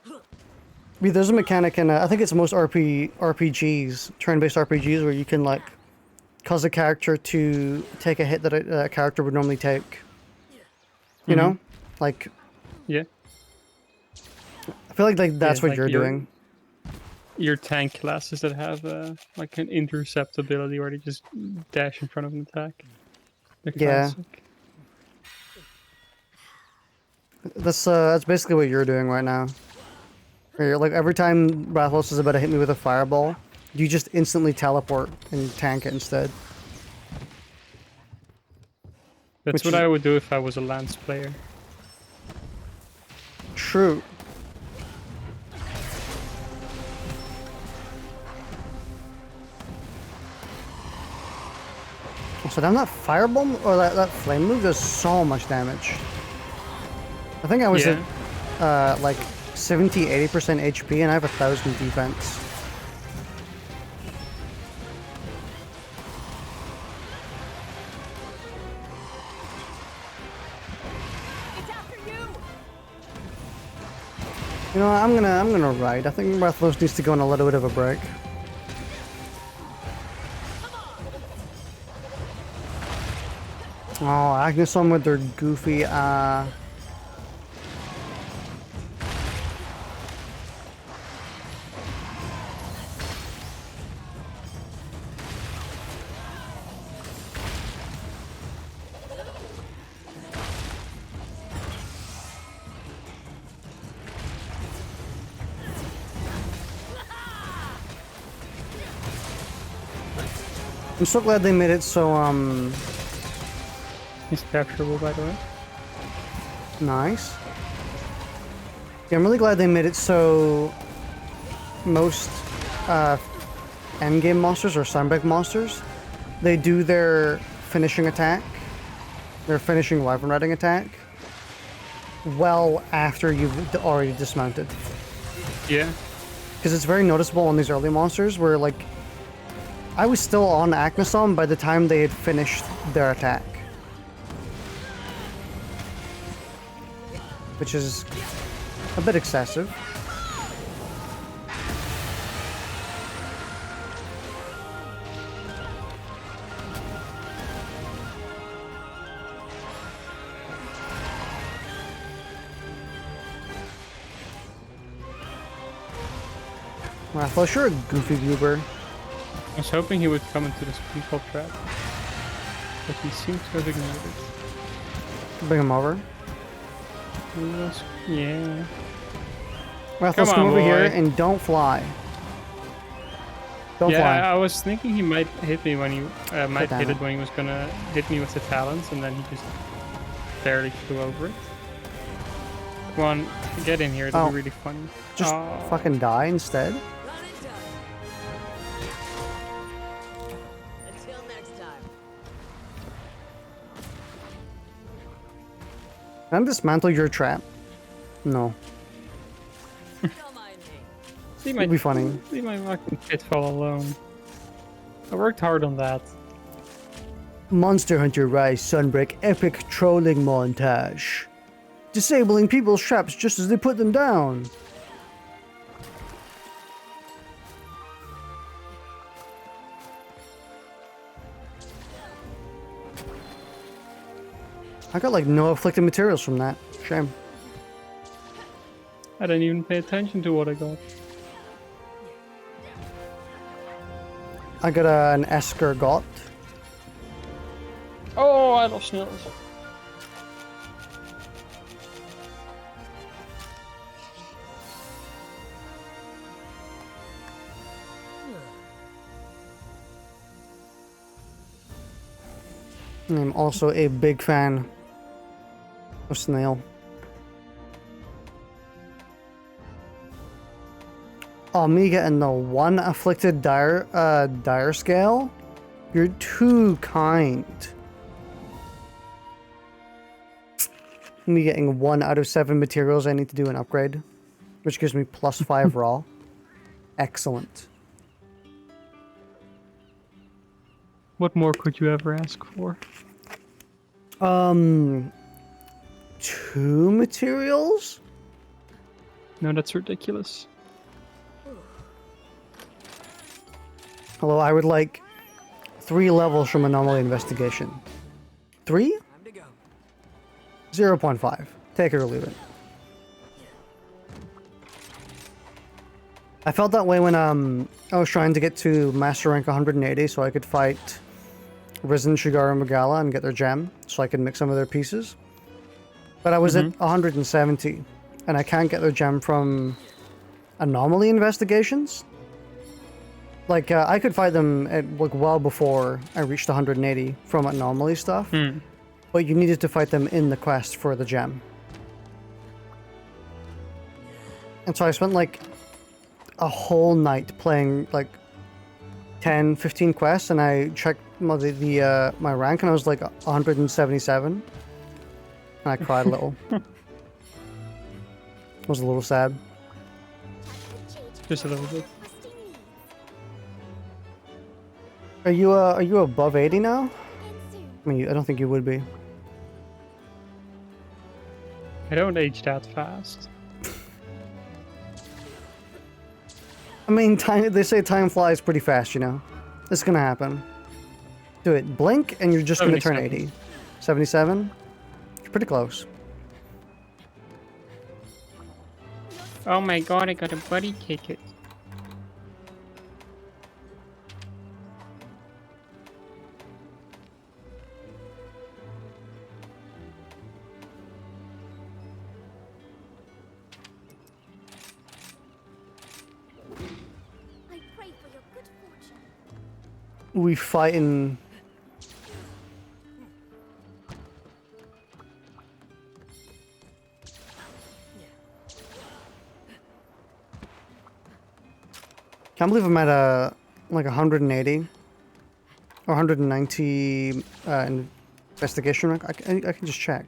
Yeah, there's a mechanic in, I think it's most RPGs, turn-based RPGs, where you can, like, cause a character to take a hit that a character would normally take. You know? Like, Yeah. I feel like that's what like you're doing. Your tank classes that have like an intercept ability where they just dash in front of an attack. They're Yeah. classic. That's basically what you're doing right now. Where you're, like, every time Rathalos is about to hit me with a fireball, you just instantly teleport and tank it instead. That's Which what is- I would do if I was a Lance player. True. So damn, that firebomb or that flame move does so much damage. I think I was Yeah. at like 70-80% HP and I have 1,000 defense. It's after you. You know what, I'm gonna ride. I think Breathless needs to go on a little bit of a break. Oh, Agneson with their goofy I'm so glad they made it so He's capturable, by the way. nice. Yeah, I'm really glad they made it so most endgame monsters or Sunbreak monsters, they do their finishing attack, their finishing weapon riding attack, well after you've already dismounted. Yeah. Because it's very noticeable on these early monsters where, like, I was still on Agneson by the time they had finished their attack. Which is a bit excessive. Well, I thought you're a goofy goober. I was hoping he would come into the speedball trap, but he seems to have ignored it. Bring him over. Yeah. Well, Come let's come on, over here boy. and don't fly. Don't Yeah, fly. I was thinking he might hit me when he might damn hit it. it when he was gonna hit me with the talons, and then he just barely flew over it. Come on, get in here. It'll Oh. be really funny. Just Oh. fucking die instead. Run and done. Until next time. Can I dismantle your trap? No. Don't mind me. Leave my, It'd be funny. leave my fucking pitfall alone. I worked hard on that. Monster Hunter Rise Sunbreak epic trolling montage. Disabling people's traps just as they put them down. I got like no afflicted materials from that. Shame. I didn't even pay attention to what I got. I got an escargot. Oh, I lost snails. I'm also a big fan of snail. Oh, me getting the one afflicted dire scale? You're too kind. Me getting 1 out of 7 materials I need to do an upgrade, which gives me +5 raw. Excellent. What more could you ever ask for? 2 materials? No, that's ridiculous. Hello, I would like 3 levels from Anomaly Investigation. 3? Time to go. 0.5. Take it or leave it. I felt that way when I was trying to get to Master Rank 180 so I could fight Risen, Shigara, and Megala and get their gem so I could mix some of their pieces. But I was at 170 and I can't get their gem from Anomaly Investigations. Like, I could fight them at, like, well before I reached 180 from Anomaly stuff. But you needed to fight them in the quest for the gem. And so I spent like a whole night playing like 10, 15 quests, and I checked my rank, and I was like 177. And I cried a little. I was a little sad. Just a little bit. Are you above 80 now? I mean, I don't think you would be. I don't age that fast. I mean, they say time flies pretty fast, you know? It's gonna happen. Do it. Blink, and you're just gonna turn 80. 77? You're pretty close. Oh my god, I got a buddy ticket. I pray for your good fortune. We fighting. Can't believe I'm at like 180 or 190 investigation rank. I can just check.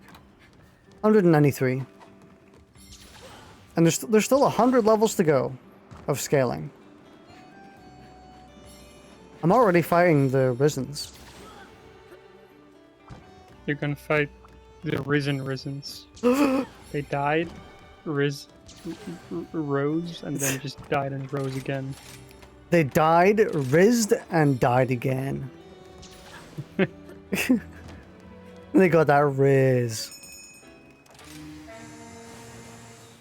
193, and there's still 100 levels to go of scaling. I'm already fighting the Risens. You're gonna fight the Risens. They died, rose, and then just died and rose again. They died, rizzed, and died again. They got that riz.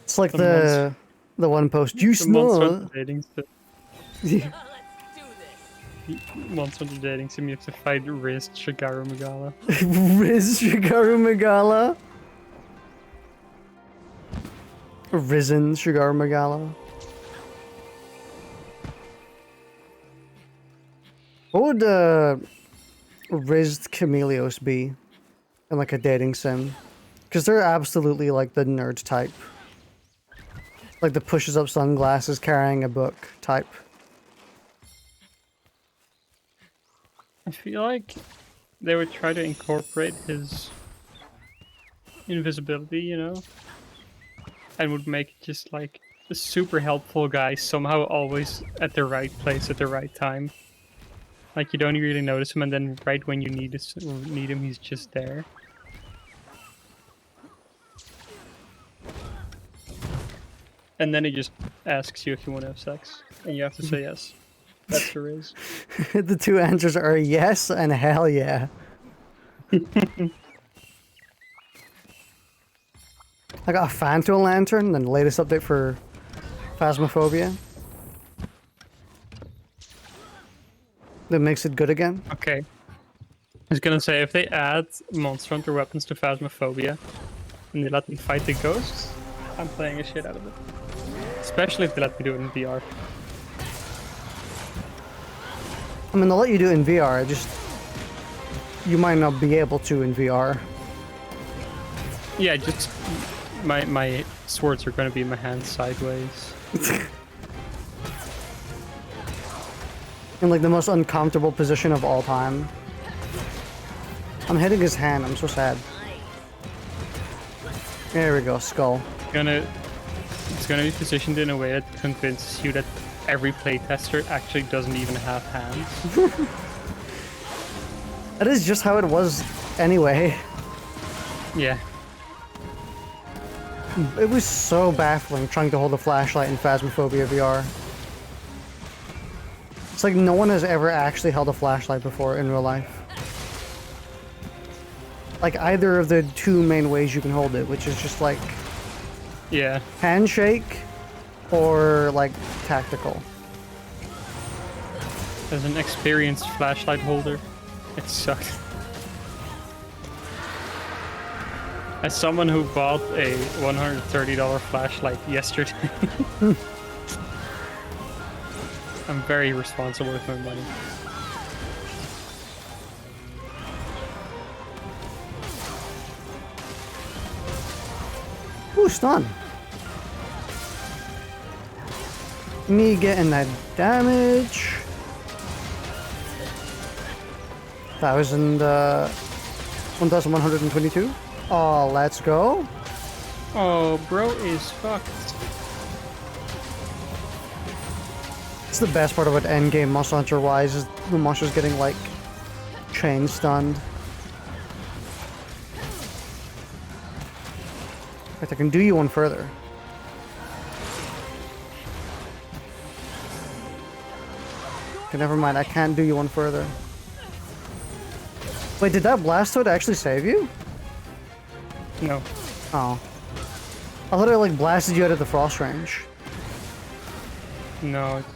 It's like the one post. You smell. Monster dating sim, you have to fight Riz Shigaru Megala. Riz Shigaru Megala. Risen Shigaru Megala. What would Rizzed Chameleos be in like a dating sim? Because they're absolutely like the nerd type. Like the pushes up sunglasses carrying a book type. I feel like they would try to incorporate his invisibility, you know? And would make it just like a super helpful guy, somehow always at the right place at the right time. Like you don't really notice him, and then right when you need him, he's just there. And then he just asks you if you want to have sex, and you have to say yes. That's the Riz. The two answers are yes and hell yeah. I got a Phantom Lantern, and the latest update for Phasmophobia. That makes it good again. Okay. I was gonna say, if they add Monster Hunter weapons to Phasmophobia, and they let me fight the ghosts, I'm playing a shit out of it. Especially if they let me do it in VR. I mean, they'll let you do it in VR, just... You might not be able to in VR. Yeah, just... My swords are gonna be in my hands sideways. In like the most uncomfortable position of all time. I'm hitting his hand, I'm so sad. There we go, skull. It's gonna be positioned in a way that convinces you that every playtester actually doesn't even have hands. That is just how it was anyway. Yeah. It was so baffling trying to hold a flashlight in Phasmophobia VR. It's like no one has ever actually held a flashlight before in real life. Like either of the two main ways you can hold it, which is just like... Yeah. Handshake or like tactical. As an experienced flashlight holder, it sucked. As someone who bought a $130 flashlight yesterday, I'm very responsible with my money. Ooh, stun. Me getting that damage. 1122. Oh, let's go. Oh, bro is fucked. It's the best part about endgame Monster Hunter wise is the monsters getting like chain stunned. Right, I can do you one further. Okay, never mind. I can't do you one further. Wait, did that Blastoid actually save you? No. Oh. I thought it like blasted you out of the frost range. No, it's...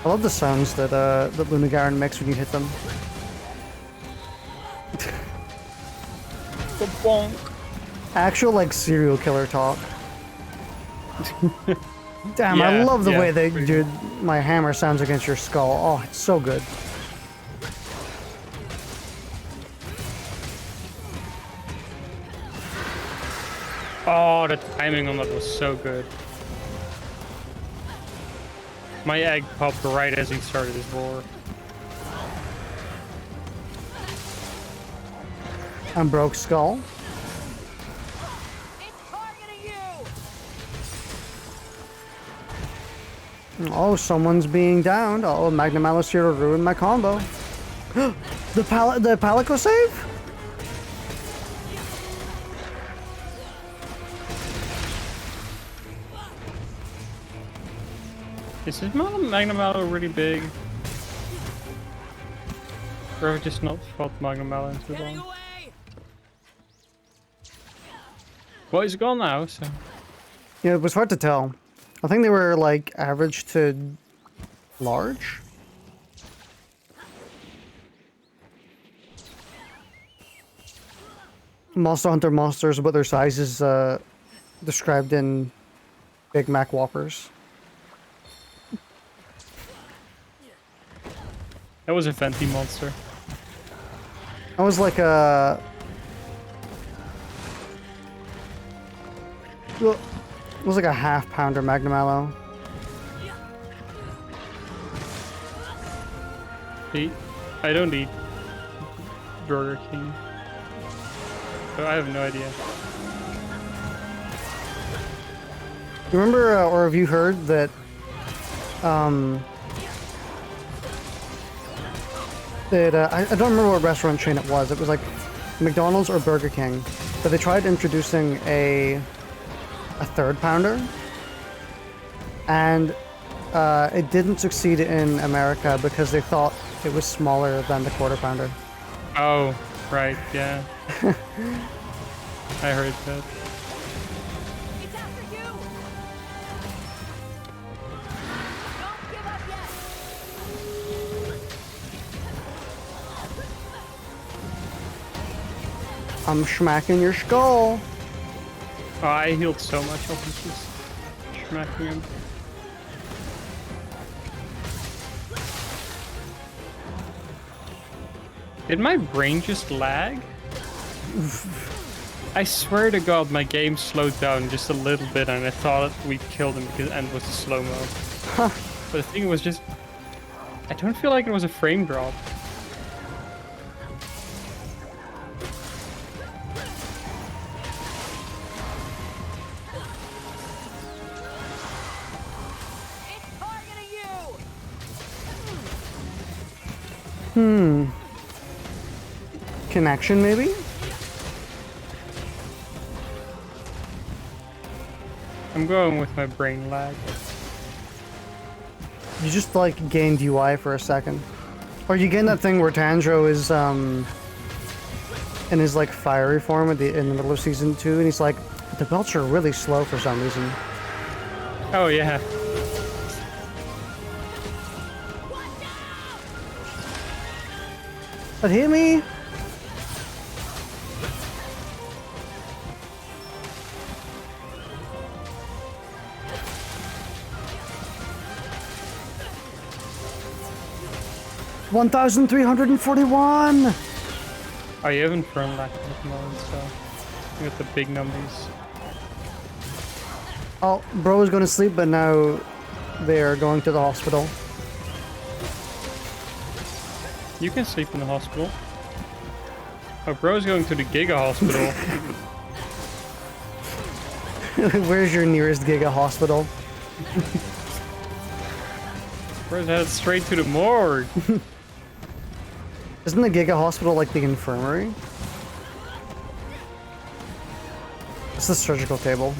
I love the sounds that that Lunagaron makes when you hit them. The bonk. Actual like serial killer talk. Damn, I Yeah, love the yeah, way they pretty do my hammer sounds against your skull. Oh, it's so good. Oh, the timing on that was so good. My egg popped right as he started his roar. And broke skull. It's targeting you. Oh, someone's being downed. Oh, Magnum Alice here to ruin my combo. the Palico save? Is this Magnum Mallow really big? Or have I just not fought Magnum Mallow in too Getting long? away. Well, he's gone now, so... Yeah, it was hard to tell. I think they were like average to large. Monster Hunter monsters, but their size is described in Big Mac Whoppers. That was a Fenty monster. I was like a... Well, it was like a half-pounder Magnum Aloe. I don't eat Burger King. So I have no idea. You remember, or have you heard that, I don't remember what restaurant chain it was. It was like McDonald's or Burger King. But they tried introducing a third pounder. And it didn't succeed in America because they thought it was smaller than the quarter pounder. Oh, right, yeah. I heard that. It's after you. Don't give up yet. I'm smacking your skull. Oh, I healed so much off of just smacking him. Did my brain just lag? I swear to God, my game slowed down just a little bit and I thought we killed him because and was the slow-mo. But the thing was just... I don't feel like it was a frame drop. It's targeting you. Connection, maybe? I'm going with my brain lag. You just like gained UI for a second. Or you gain that thing where Tanjiro is in his like fiery form in the middle of season 2 and he's like, the belts are really slow for some reason. Oh yeah. That hit me! $1,341! Oh, you haven't thrown lag at the moment, so... with the big numbers. Oh, bro was going to sleep, but now they're going to the hospital. You can sleep in the hospital. Oh, bro's going to the Giga Hospital. Where's your nearest Giga hospital? Bro's headed straight to the morgue. Isn't the Giga hospital like the infirmary? It's the surgical table.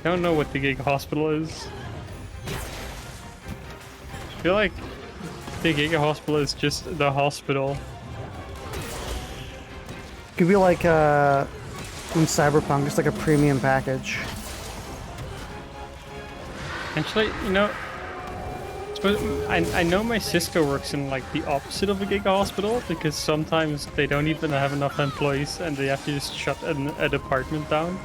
I don't know what the Giga Hospital is. I feel like the Giga Hospital is just the hospital. Could be like in Cyberpunk, it's like a premium package. Actually, you know, I know my sister works in like the opposite of a Giga Hospital because sometimes they don't even have enough employees and they have to just shut a department down.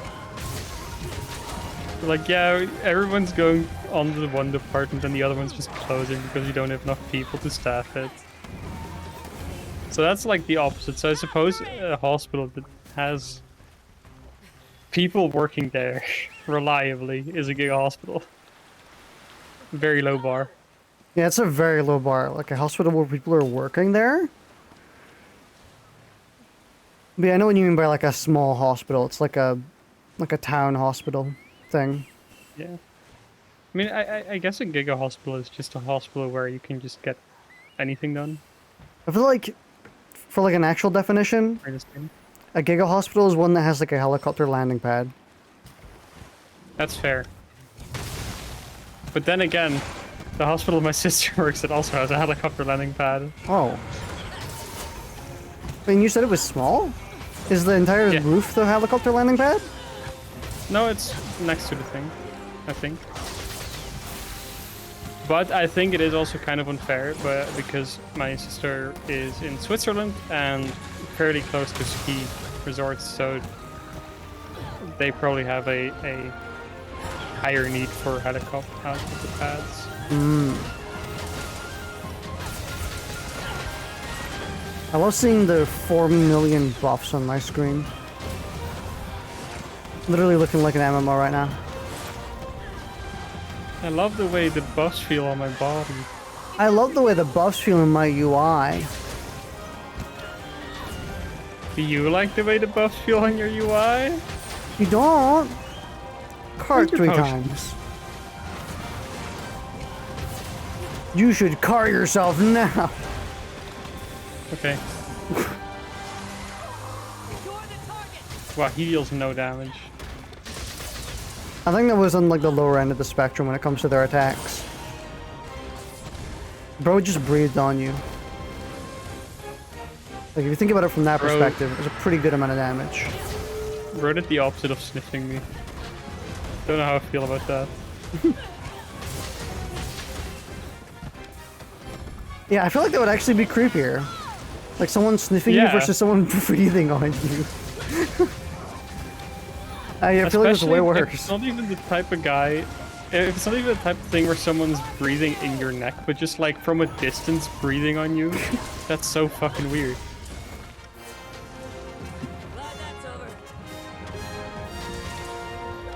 Like, yeah, everyone's going on to the one department and the other one's just closing because you don't have enough people to staff it. So that's like the opposite. So I suppose a hospital that has people working there reliably is a Giga Hospital. Very low bar. Yeah, it's a very low bar. Like a hospital where people are working there. But yeah, I know what you mean by like a small hospital. It's like a town hospital thing. Yeah. I mean, I guess a Giga Hospital is just a hospital where you can just get anything done. I feel like, for like an actual definition, a Giga hospital is one that has like a helicopter landing pad. That's fair. But then again, the hospital my sister works at also has a helicopter landing pad. Oh. I mean, you said it was small? Is the entire roof the helicopter landing pad? No, it's next to the thing, I think. But I think it is also kind of unfair, but because my sister is in Switzerland and fairly close to ski resorts, so they probably have a higher need for helicopter pads. I love seeing the 4 million buffs on my screen. Literally looking like an MMO right now. I love the way the buffs feel on my body. I love the way the buffs feel in my UI. Do you like the way the buffs feel on your UI? You don't? Cart 3 potion. times. You should cart yourself now. Okay. You're the target. Wow, he deals no damage. I think that was on like the lower end of the spectrum when it comes to their attacks. Bro just breathed on you. Like if you think about it from that perspective, it's a pretty good amount of damage. Bro did the opposite of sniffing me. Don't know how I feel about that. Yeah, I feel like that would actually be creepier. Like someone sniffing you versus someone breathing on you. I feel like it's way worse. If it's not even the type of guy. If it's not even the type of thing where someone's breathing in your neck, but just like from a distance breathing on you, that's so fucking weird. Glad that's over.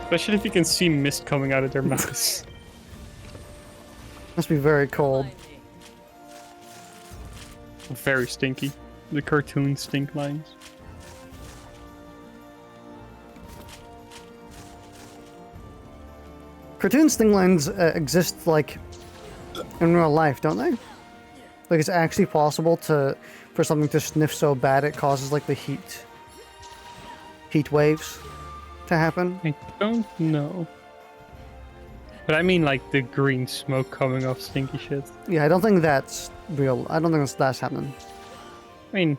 Especially if you can see mist coming out of their mouths. Must be very cold. Very stinky. The cartoon stink lines. Cartoon sting lines exist like in real life, don't they? Like it's actually possible for something to sniff so bad it causes like the heat waves to happen. I don't know. But I mean like the green smoke coming off stinky shit. Yeah, I don't think that's real. I don't think that's happening. I mean,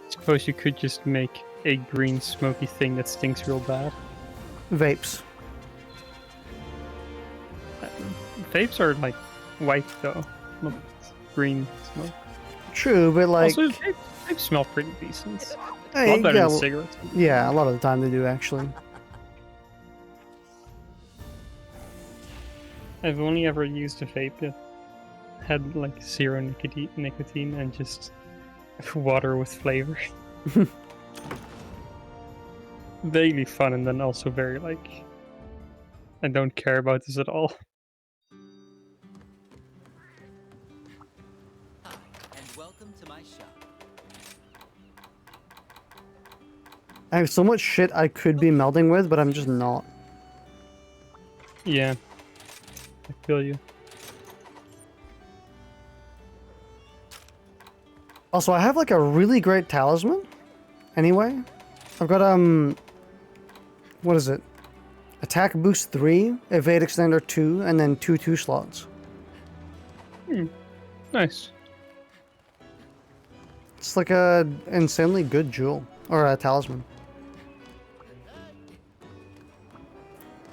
suppose you could just make a green smoky thing that stinks real bad. Vapes. Vapes are like white though, not green smoke. True, but like Also, vapes smell pretty decent. A hey, lot better yeah, than cigarettes. Yeah, a lot of the time they do actually. I've only ever used a vape that had like zero nicotine and just water with flavor. Vaguely fun and then also very like I don't care about this at all. Hi, and welcome to my shop. I have so much shit I could be melding with, but I'm just not. Yeah. I feel you. Also, I have like a really great talisman. Anyway, I've got what is it? Attack boost 3, evade extender 2, and then 2 slots. Nice. It's like a insanely good jewel or a talisman.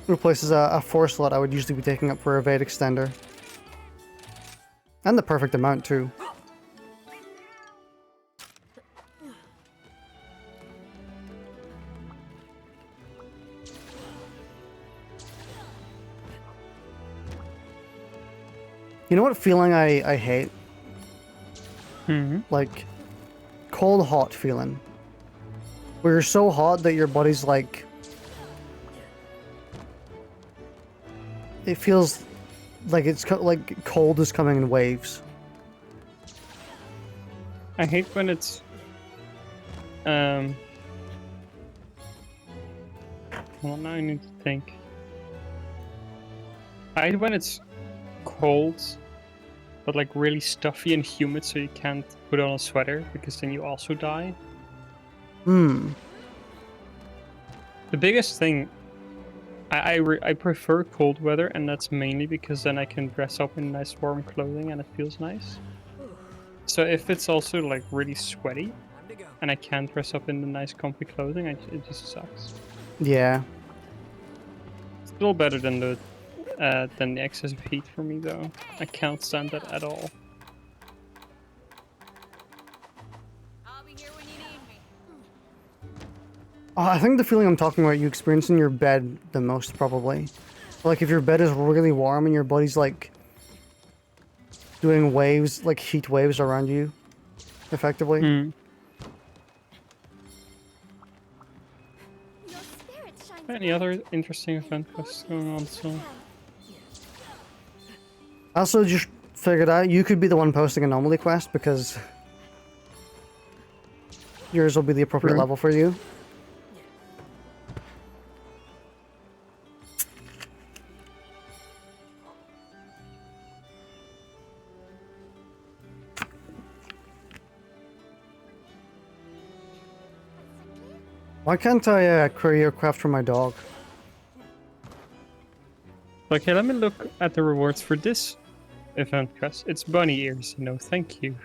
Replaces a 4 slot I would usually be taking up for evade extender, and the perfect amount too. You know what feeling I hate? Like, cold hot feeling. Where you're so hot that your body's like... It feels like it's like cold is coming in waves. I hate when it's well, now I need to think. I hate when it's cold, but like really stuffy and humid, so you can't put on a sweater because then you also die. Hmm. The biggest thing, I prefer cold weather, and that's mainly because then I can dress up in nice warm clothing and it feels nice. So if it's also like really sweaty and I can't dress up in the nice comfy clothing, it just sucks. Yeah. Still better than the excess of heat for me though. I can't stand that at all. I'll be here when you need me. I think the feeling I'm talking about you experience in your bed the most, probably. Like if your bed is really warm and your body's like doing waves, like heat waves around you, effectively. Your spirit shines Any other interesting event quests going on still? I also just figured out you could be the one posting Anomaly Quest because yours will be the appropriate True. level for you. Why can't I career craft for my dog? Okay, let me look at the rewards for this event quest. It's bunny ears, you know, thank you.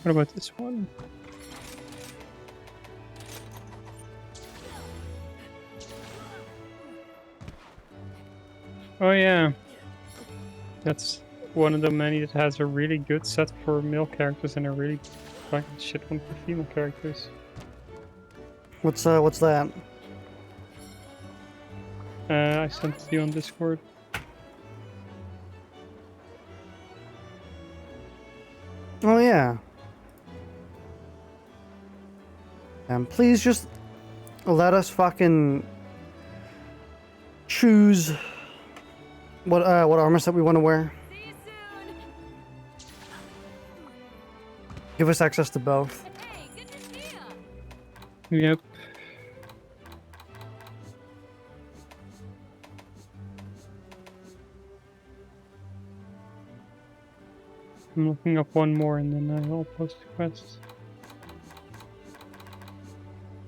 What about this one? Oh yeah. That's one of the many that has a really good set for male characters and a really fucking shit one for female characters. What's that? I sent it to you on Discord. Oh yeah. Please just let us fucking choose what armor set we want to wear. See you soon. Give us access to both. Hey, good to see ya. Yep. I'm looking up one more and then I'll post the quest.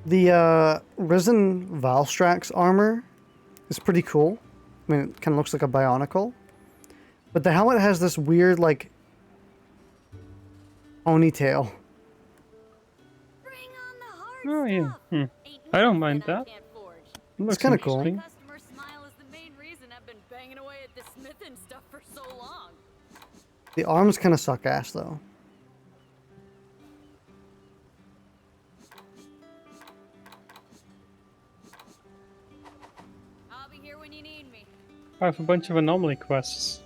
The Risen Valstrax armor is pretty cool. I mean, it kind of looks like a Bionicle. But the helmet has this weird, like, ponytail. Bring on the hard Oh yeah. stuff. Hmm. Ain't I don't nothing mind that. can't forge. It looks kinda cool. interesting. Customer smile is the main reason I've been banging away at this smithing stuff for so long. The arms kind of suck ass, though. I'll be here when you need me. I have a bunch of anomaly quests.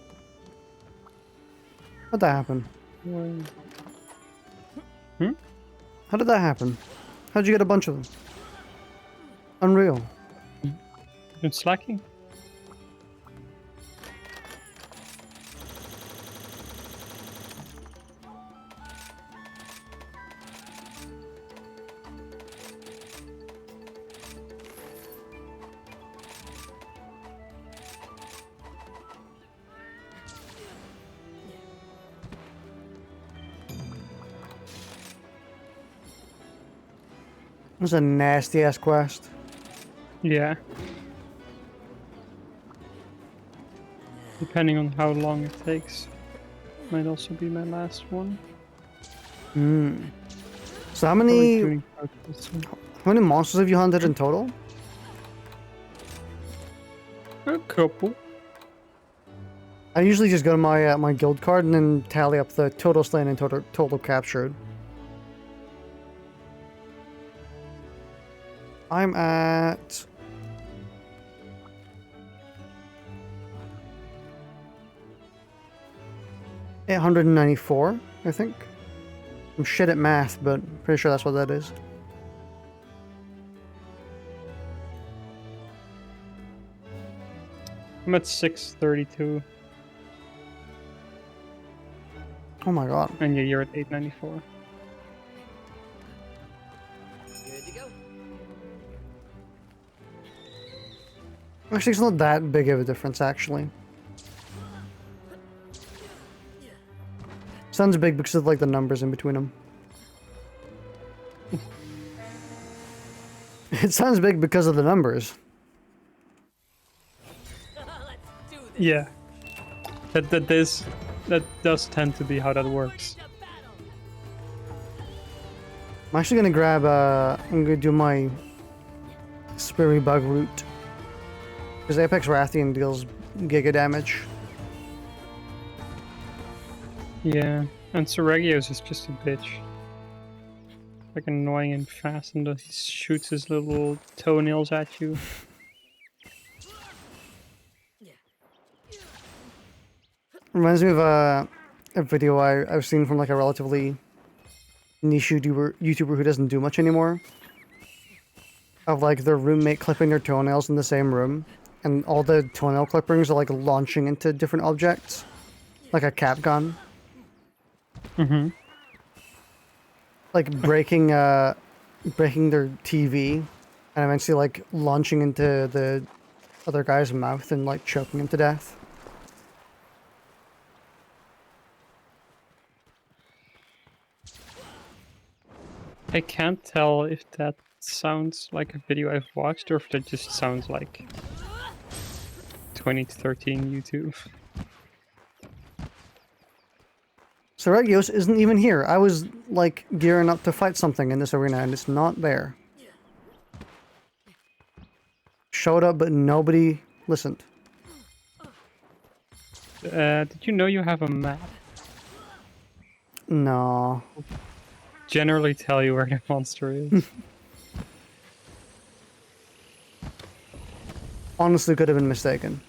How'd that happen? How did that happen? How'd you get a bunch of them? Unreal. Been slacking? It was a nasty ass quest. Yeah. Depending on how long it takes. Might also be my last one. So how Probably many doing this one. how many monsters have you hunted in total? A couple. I usually just go to my my guild card and then tally up the total slain and total captured. I'm at 894, I think. I'm shit at math, but pretty sure that's what that is. I'm at 632. Oh my god. And yeah, you're at 894. Good to go. Actually, it's not that big of a difference, actually. Sounds big because of like the numbers in between them. It sounds big because of the numbers. Let's do this. Yeah. That does tend to be how that works. To battle. I'm actually gonna grab I'm gonna do my Spirit Bug route. Because Apex Rathian deals giga damage. Yeah. And Seregios is just a bitch. Like annoying and fast, and he shoots his little toenails at you. Reminds me of a video I've seen from like a relatively niche YouTuber who doesn't do much anymore. Of like their roommate clipping their toenails in the same room. And all the toenail clippings are like launching into different objects. Like a cap gun. Mm-hmm. Like breaking their TV. And eventually like launching into the other guy's mouth and like choking him to death. I can't tell if that sounds like a video I've watched or if that just sounds like 2013 YouTube. Seregios isn't even here. I was like gearing up to fight something in this arena and it's not there. Showed up but nobody listened. Did you know you have a map? No. Generally tell you where the monster is. Honestly could have been mistaken.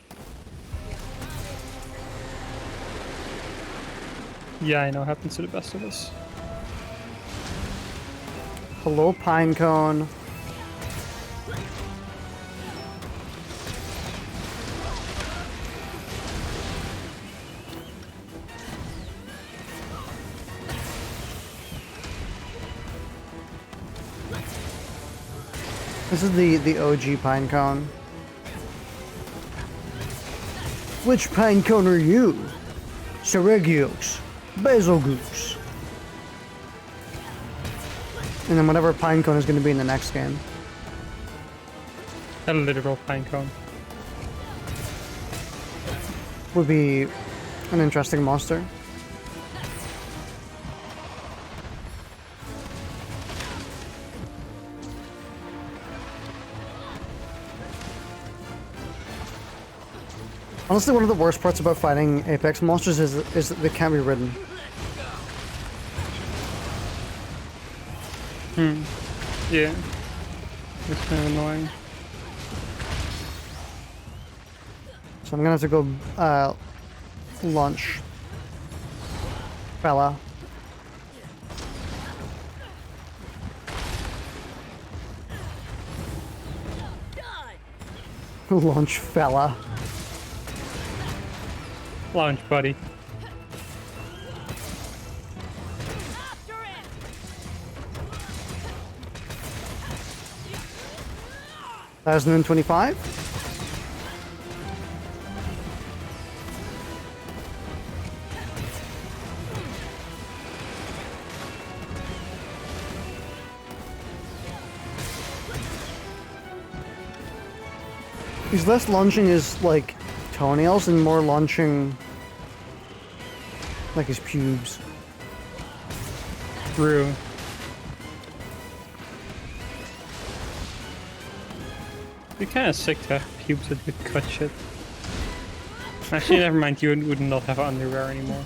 Yeah, I know, happens to the best of us. Hello, Pinecone. This is the OG Pinecone. Which Pinecone are you? Seregios. Betelgeuse. And then whatever Pinecone is going to be in the next game. A literal pinecone. Would be an interesting monster. Honestly, one of the worst parts about fighting Apex monsters is that they can't be ridden. Yeah. It's kind of annoying. So I'm gonna have to go lunch. Fella. Lunch fella. Launch, buddy. After it! 1025. He's less launching his like toenails and more launching like his pubes. True. You're kind of sick to have pubes that would cut shit. Actually, never mind. You would not have underwear anymore.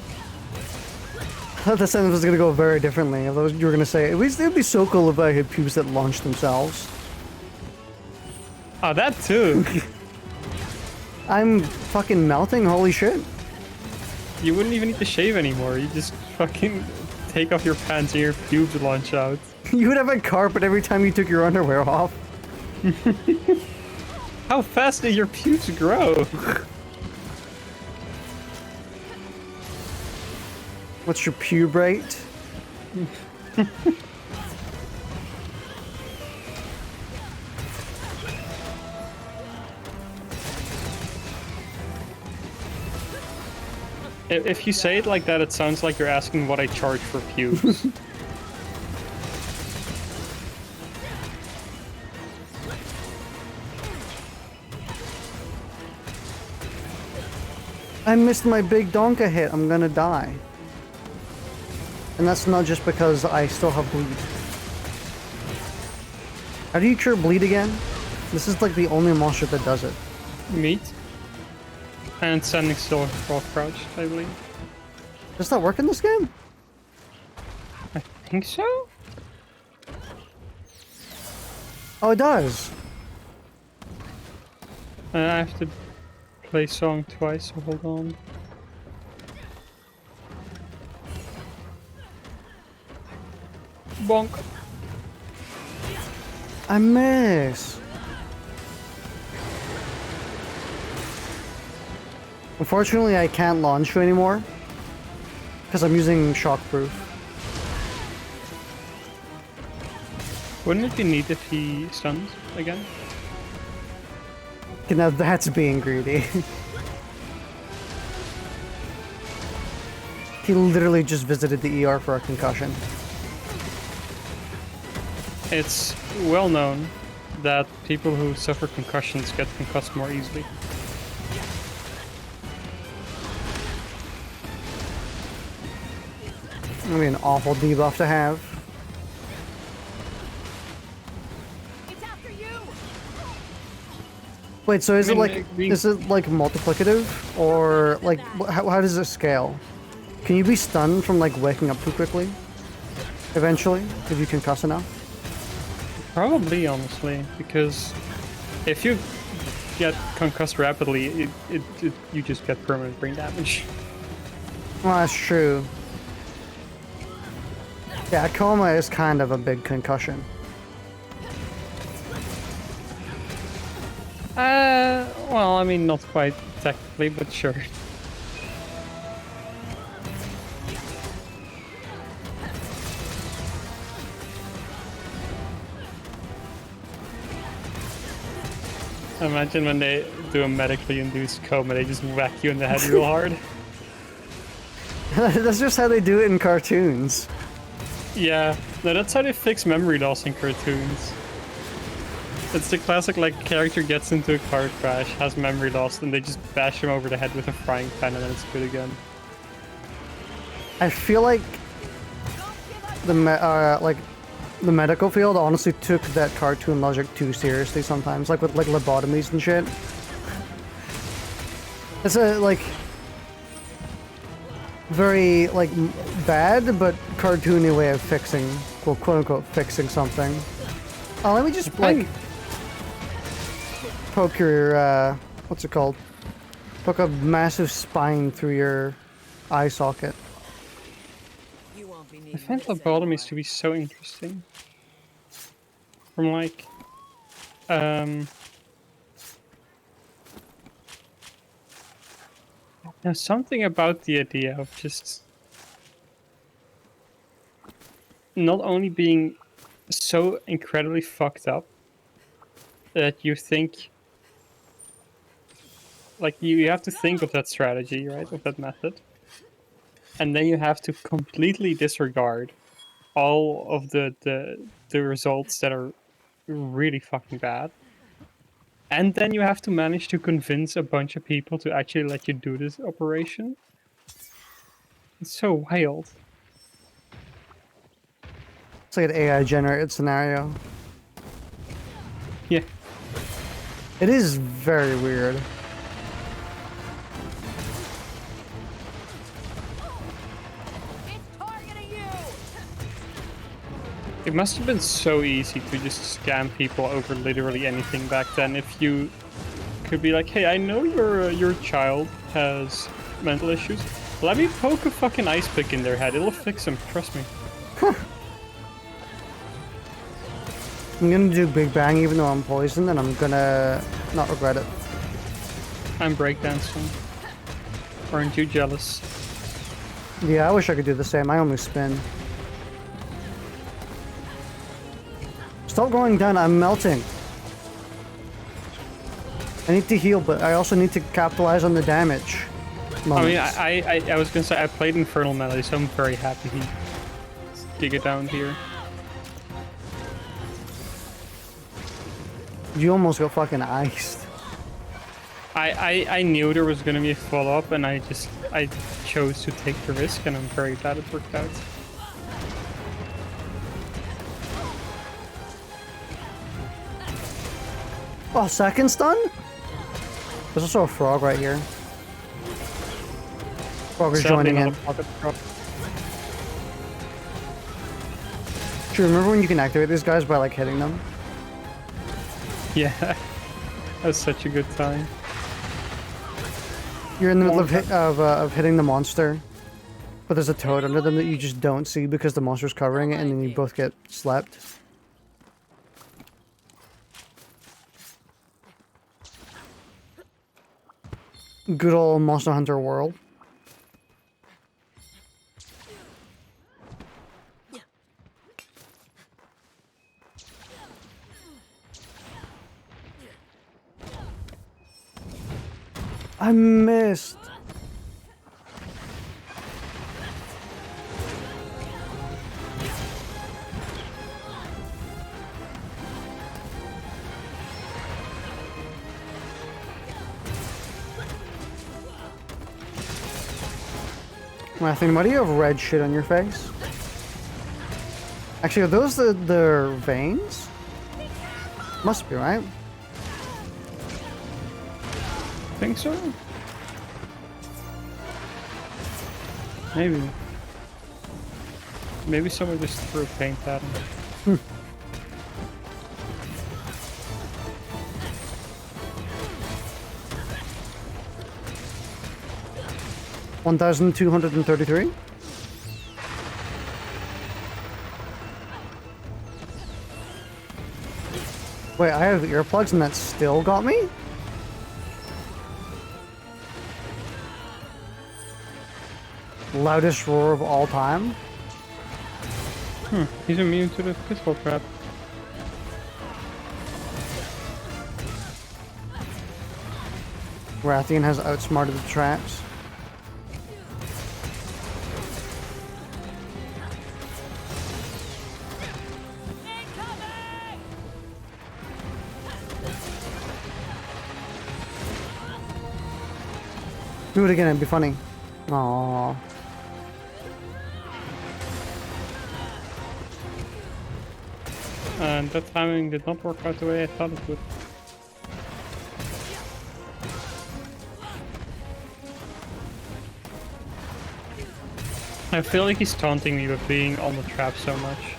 I thought the sentence was gonna go very differently. I thought you were gonna say it'd be so cool if I had pubes that launch themselves. Oh, that too. I'm fucking melting. Holy shit! You wouldn't even need to shave anymore. You just fucking take off your pants and your pubes launch out. You would have a carpet every time you took your underwear off. How fast did your pubes grow? What's your pube rate? If you say it like that, it sounds like you're asking what I charge for pubes. I missed my big donka hit. I'm gonna die. And that's not just because I still have bleed. How do you cure bleed again? This is like the only monster that does it. Meat. And standing still while crouched, I believe. Does that work in this game? I think so? Oh, it does. I have to play song twice, so hold on. Bonk. I miss. Unfortunately, I can't launch you anymore because I'm using shockproof. Wouldn't it be neat if he stuns again? Okay, now that's being greedy. He literally just visited the ER for a concussion. It's well known that people who suffer concussions get concussed more easily. That'd be an awful debuff to have. It's after you! Wait, so is I it mean, like multiplicative or like how does it scale? Can you be stunned from like waking up too quickly? Eventually, if you concuss enough. Probably, honestly, because if you get concussed rapidly, you just get permanent brain damage. Well, that's true. Yeah, coma is kind of a big concussion. Well, I mean, not quite technically, but sure. Imagine when they do a medically induced coma, they just whack you in the head real hard. That's just how they do it in cartoons. Yeah, no, that's how they fix memory loss in cartoons. It's the classic, like, character gets into a car crash, has memory loss, and they just bash him over the head with a frying pan and then it's good again. I feel like the medical field honestly took that cartoon logic too seriously sometimes, like with like lobotomies and shit. It's a like very like bad but cartoony way of fixing, well, quote unquote, fixing something. Oh, let me just like poke your what's it called? Poke a massive spine through your eye socket. You won't be I needing find this lobotomies anymore. to be so interesting. From like, there's something about the idea of just not only being so incredibly fucked up that you think, like you have to think of that strategy, right, of that method, and then you have to completely disregard all of the results that are really fucking bad. And then you have to manage to convince a bunch of people to actually let you do this operation. It's so wild. It's like an AI generated scenario. Yeah. It is very weird. It's targeting you! It must have been so easy to just scam people over literally anything back then. If you could be like, hey, I know your child has mental issues. Let me poke a fucking ice pick in their head. It'll fix them. Trust me. I'm gonna do Big Bang even though I'm poisoned, and I'm gonna not regret it. I'm breakdancing. Aren't you jealous? Yeah, I wish I could do the same. I only spin. Stop going down, I'm melting. I need to heal, but I also need to capitalize on the damage. I mean, Moments. I was gonna say I played Infernal Melee, so I'm very happy he dig it down here. You almost got fucking iced. I knew there was gonna be a follow-up, and I chose to take the risk, and I'm very glad it worked out. Oh, second stun? There's also a frog right here. Frog is Sadly, joining not in. a pocket drop. Do you remember when you can activate these guys by like hitting them? Yeah, that's such a good time. You're in the middle of hitting the monster, but there's a toad under them that you just don't see because the monster's covering it, and then you both get slapped. Good old Monster Hunter world. I missed. Matthew, why do you have red shit on your face? Actually, are those the veins? Must be, right? Think so? Maybe. Maybe someone just threw paint at him. 1,233? Wait, I have earplugs and that still got me? Loudest roar of all time? He's immune to the pistol trap. Rathian has outsmarted the traps. Do it again, it'd be funny. Aww. And that timing did not work out the way I thought it would. I feel like he's taunting me with being on the trap so much.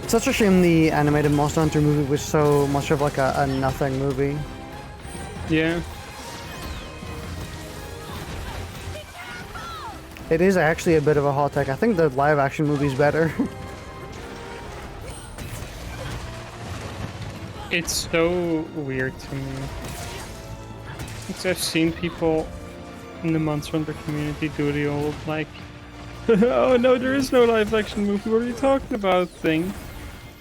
It's such a shame the animated Monster Hunter movie was so much of like a nothing movie. Yeah. It is actually a bit of a hot take. I think the live action movie's better. It's so weird to me. Because I've seen people in the Monster Hunter community do the old, like, oh no, there is no live action movie, what are you talking about thing.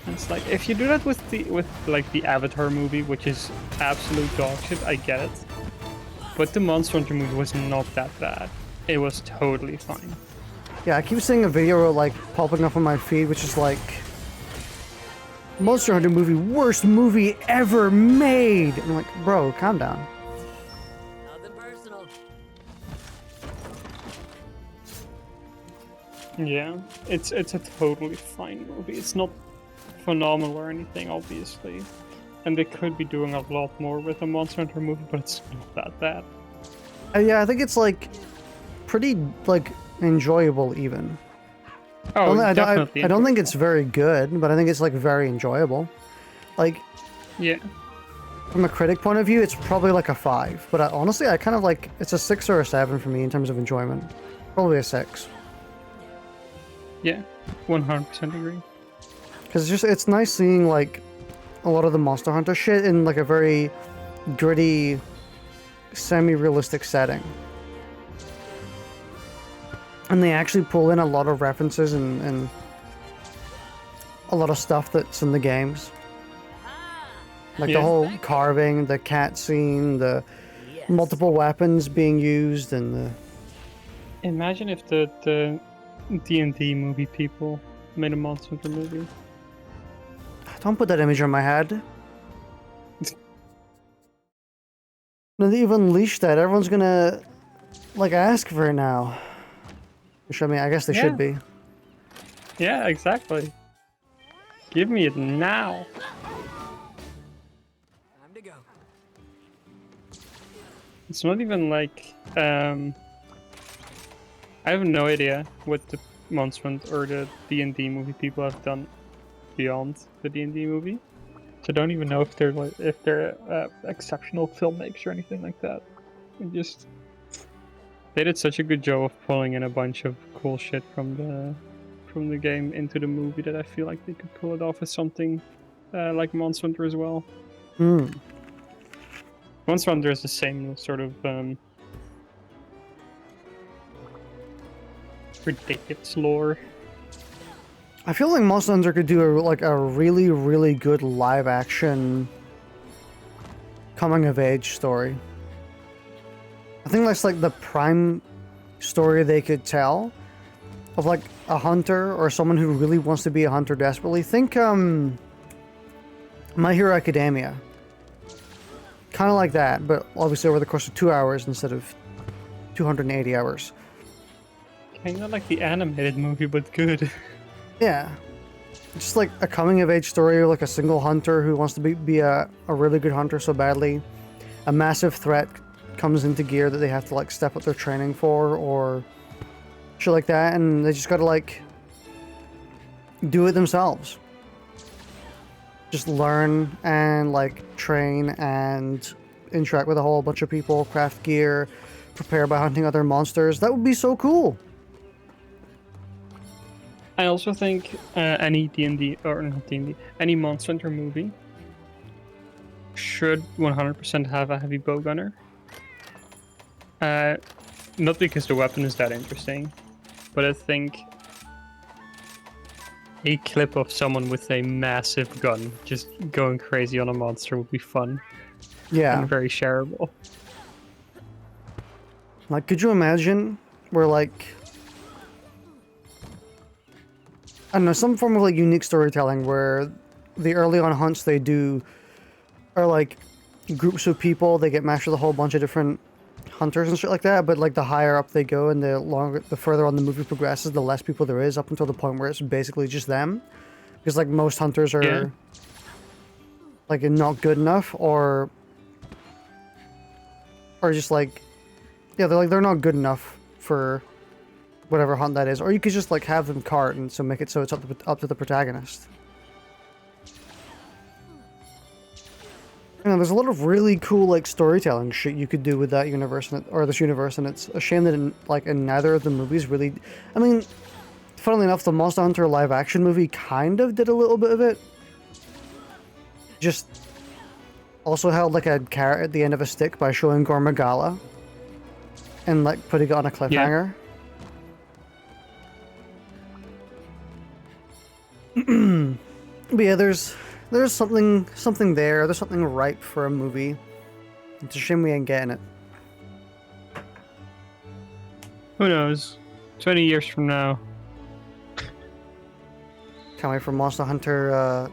And it's like, if you do that with the Avatar movie, which is absolute dog shit, I get it. But the Monster Hunter movie was not that bad. It was totally fine. Yeah, I keep seeing a video like popping up on my feed, which is like, Monster Hunter movie, worst movie ever made. I'm like, bro, calm down. Nothing personal. Yeah, it's a totally fine movie. It's not phenomenal or anything, obviously. And they could be doing a lot more with a Monster Hunter movie, but it's not that bad. Yeah, I think it's like pretty like enjoyable even. Oh, I definitely. don't think it's very good, but I think it's like very enjoyable. Like, Yeah. from a critic point of view, it's probably like a 5. But honestly, I kind of like, it's a 6 or a 7 for me in terms of enjoyment. Probably a 6. Yeah, 100% agree. Because it's nice seeing like a lot of the Monster Hunter shit in like a very gritty, semi-realistic setting. And they actually pull in a lot of references and a lot of stuff that's in the games. Like the Yeah. whole carving, the cat scene, the multiple weapons being used, and the... Imagine if the D&D movie people made a Monster Hunter movie. Don't put that image on my head. Now that you've unleashed that, everyone's gonna like ask for it now. Which, I mean, I guess they should be. Yeah, exactly. Give me it now. Time to go. It's not even like I have no idea what the Monster Hunter or the D&D movie people have done beyond the D&D movie. So I don't even know if they're exceptional filmmakers or anything like that. They did such a good job of pulling in a bunch of cool shit from the game into the movie that I feel like they could pull it off as something like Monster Hunter as well. Monster Hunter is the same sort of ridiculous lore. I feel like Monster Hunter could do a really, really good live action coming of age story. I think that's like the prime story they could tell of like a hunter or someone who really wants to be a hunter desperately. Think My Hero Academia. Kind of like that, but obviously over the course of 2 hours instead of 280 hours. Kinda like the animated movie, but good. Yeah. Just like a coming of age story of like a single hunter who wants to be a really good hunter so badly. A massive threat comes into gear that they have to like step up their training for or shit like that, and they just gotta like do it themselves. Just learn and like train and interact with a whole bunch of people, craft gear, prepare by hunting other monsters. That would be so cool. I also think any D&D, or not D&D, any Monster Hunter movie should 100% have a heavy bow gunner. Not because the weapon is that interesting, but I think a clip of someone with a massive gun just going crazy on a monster would be fun. Yeah. And very shareable. Like, could you imagine where like, I don't know, some form of like unique storytelling where the early on hunts they do are like groups of people, they get matched with a whole bunch of different hunters and shit like that, but like the higher up they go and the further on the movie progresses, the less people there is, up until the point where it's basically just them. Because like most hunters are like not good enough or just like, yeah, they're not good enough for whatever hunt that is. Or you could just like have them cart and so make it so it's up to the protagonist. You know, there's a lot of really cool like storytelling shit you could do with that universe or this universe, and it's a shame that in neither of the movies really. I mean, funnily enough, the Monster Hunter live action movie kind of did a little bit of it. Just also held like a carrot at the end of a stick by showing Gormagala and like putting it on a cliffhanger. Yeah. But yeah, there's something there. There's something ripe for a movie. It's a shame we ain't getting it. Who knows? 20 years from now. Can't wait for Monster Hunter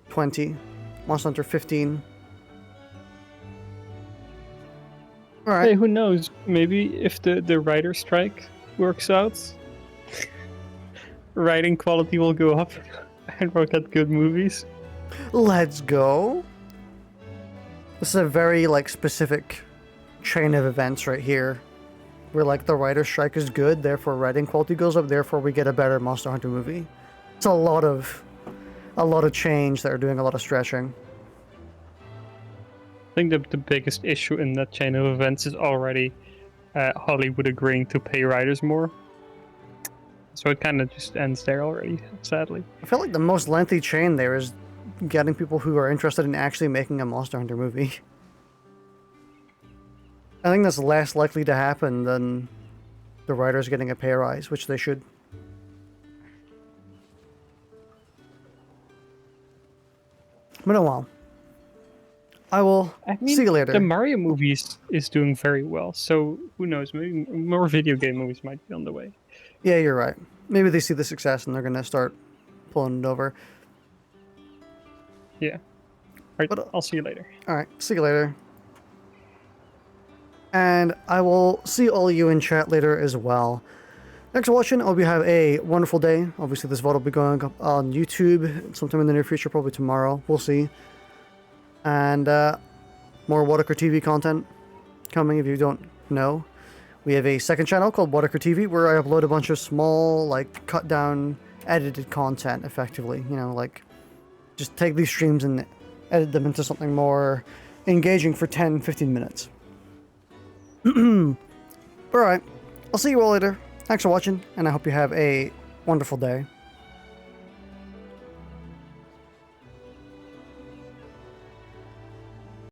20. Monster Hunter 15. Alright. Hey, who knows? Maybe if the writer strike works out, writing quality will go up and we'll get good movies. Let's go. This is a very like specific chain of events right here. Where like the writer's strike is good, therefore writing quality goes up, therefore we get a better Monster Hunter movie. It's a lot of change that are doing a lot of stretching. I think the biggest issue in that chain of events is already Hollywood agreeing to pay writers more. So it kind of just ends there already, sadly. I feel like the most lengthy chain there is getting people who are interested in actually making a Monster Hunter movie. I think that's less likely to happen than the writers getting a pay rise, which they should. But oh well. I will see you later. The Mario movies is doing very well, so who knows? Maybe more video game movies might be on the way. Yeah, you're right. Maybe they see the success and they're gonna start pulling it over. Yeah. Alright, I'll see you later. Alright, see you later. And I will see all of you in chat later as well. Thanks for watching. I hope you have a wonderful day. Obviously, this VOD will be going up on YouTube sometime in the near future, probably tomorrow. We'll see. And more Waddicker TV content coming if you don't know. We have a second channel called Waddicker TV where I upload a bunch of small, like, cut down, edited content, effectively. You know, like, just take these streams and edit them into something more engaging for 10-15 minutes. Alright, I'll see you all later. Thanks for watching, and I hope you have a wonderful day.